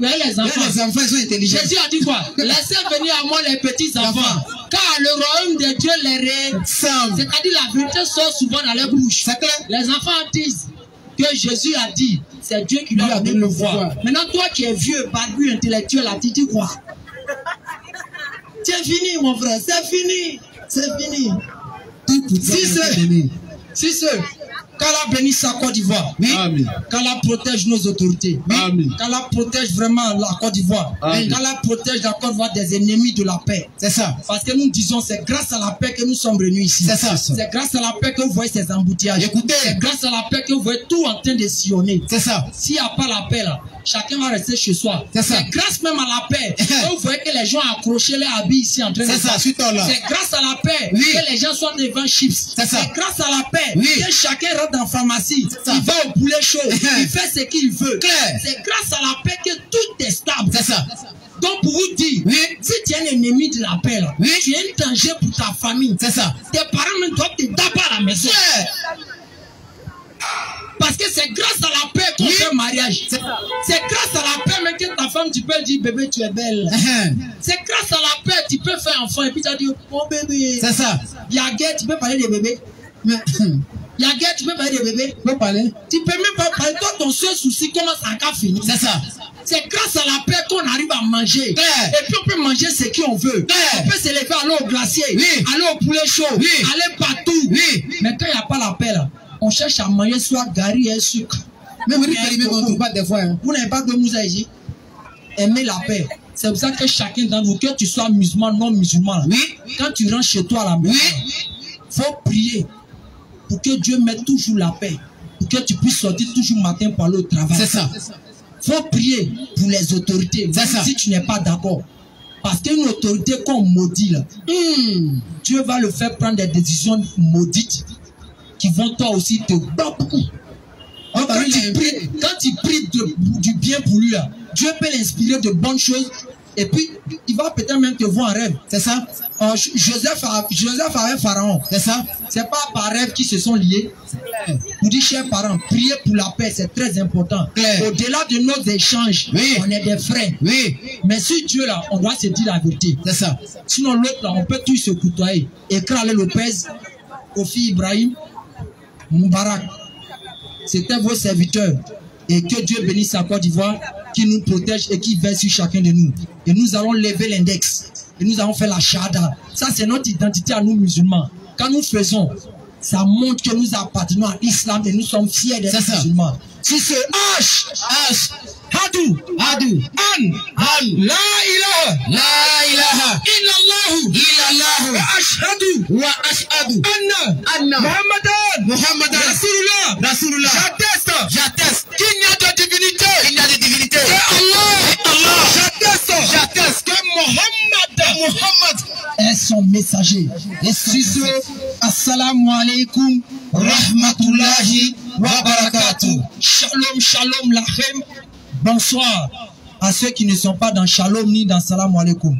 Mais les enfants. Les enfants sont intelligents. Jésus a dit quoi? Laissez venir à moi les petits enfants. Car le royaume de Dieu les ressemble. C'est-à-dire la vérité sort souvent dans leur bouche. Les enfants disent que Jésus a dit, c'est Dieu qui lui a donné le pouvoir. Maintenant, toi qui es vieux, barbu, intellectuel, là, tu dis quoi? C'est fini, mon frère, c'est fini. C'est fini. Si ce qu'Allah bénisse sa Côte d'Ivoire, oui. Qu'Allah protège nos autorités, oui. Qu'Allah protège vraiment la Côte d'Ivoire, qu'Allah protège la Côte d'Ivoire des ennemis de la paix. C'est ça. Parce que nous disons, c'est grâce à la paix que nous sommes venus ici. C'est ça. C'est grâce à la paix que vous voyez ces embouteillages. Écoutez, c'est grâce à la paix que vous voyez tout en train de sillonner. C'est ça. S'il n'y a pas la paix là, chacun va rester chez soi. C'est grâce même à la paix que vous voyez que les gens accrochent les habits ici en train de. C'est ça. C'est grâce à la paix que les gens sont devant chips. C'est grâce à la paix que chacun rentre dans la pharmacie. Il va au poulet chaud. Il fait ce qu'il veut. C'est grâce à la paix que tout est stable. C'est ça. Donc pour vous dire, si tu es un ennemi de la paix, là, tu es un danger pour ta famille. C'est ça. Tes parents même doivent te taper à la maison. Parce que c'est grâce à la paix qu'on fait mariage. C'est grâce à la paix même que ta femme, tu peux dire bébé tu es belle. C'est grâce à la paix tu peux faire enfant et puis tu as dit oh bébé. C'est ça. Yaguet, tu peux parler de bébé. Yaguet, tu peux parler de bébé. Tu peux parler. Tu peux même pas parler. Toi ton seul souci commence à finir. C'est ça. C'est grâce à la paix qu'on arrive à manger. Et puis on peut manger ce qu'on veut. On peut se lever, aller au glacier, aller au poulet chaud, aller partout. Mais quand il n'y a pas la paix là, on cherche à manger soit gari et sucre. Même on trouve pas des fois. Vous n'avez pas de moussa ici. Aimez la paix. C'est pour ça que chacun d'entre vous, que tu sois musulman, non musulman, quand tu rentres chez toi à la maison, faut prier pour que Dieu mette toujours la paix. Pour que tu puisses sortir toujours matin pour aller au travail. C'est ça. Faut prier pour les autorités. Si tu n'es pas d'accord. Parce qu'une autorité qu'on maudit là, Dieu va le faire prendre des décisions maudites qui vont toi aussi te battre beaucoup. Quand tu pries du bien pour lui, là, Dieu peut l'inspirer de bonnes choses et puis il va peut-être même te voir en rêve. C'est ça. Joseph avait Pharaon. C'est ça. C'est pas par rêve qu'ils se sont liés. Vous dites, chers parents, priez pour la paix, c'est très important. Au-delà de nos échanges, on est des frères. Mais sur Dieu, là, on doit se dire la vérité. C'est ça. Sinon, l'autre, là, on peut tous se côtoyer. Écran Lopez, Kofi Ibrahim, Moubarak. C'était vos serviteurs. Et que Dieu bénisse la Côte d'Ivoire, qui nous protège et qui veille sur chacun de nous. Et nous allons lever l'index. Et nous allons faire la shahada. Ça, c'est notre identité à nous musulmans. Quand nous faisons, ça montre que nous appartenons à l'islam et nous sommes fiers d'être musulmans. Si c'est H, Hadou, An, La ilaha, illallahu, wa ashhadu, Anna, Muhammadan, Rasulullah, j'atteste, qu'il n'y a de divinité, que Allah, j'atteste, que Muhammad est son messager. Et si c'est Assalamu alaikum, rahmatullahi wa barakatuh. Shalom lachem. Bonsoir à ceux qui ne sont pas dans Shalom ni dans Salam alaikum.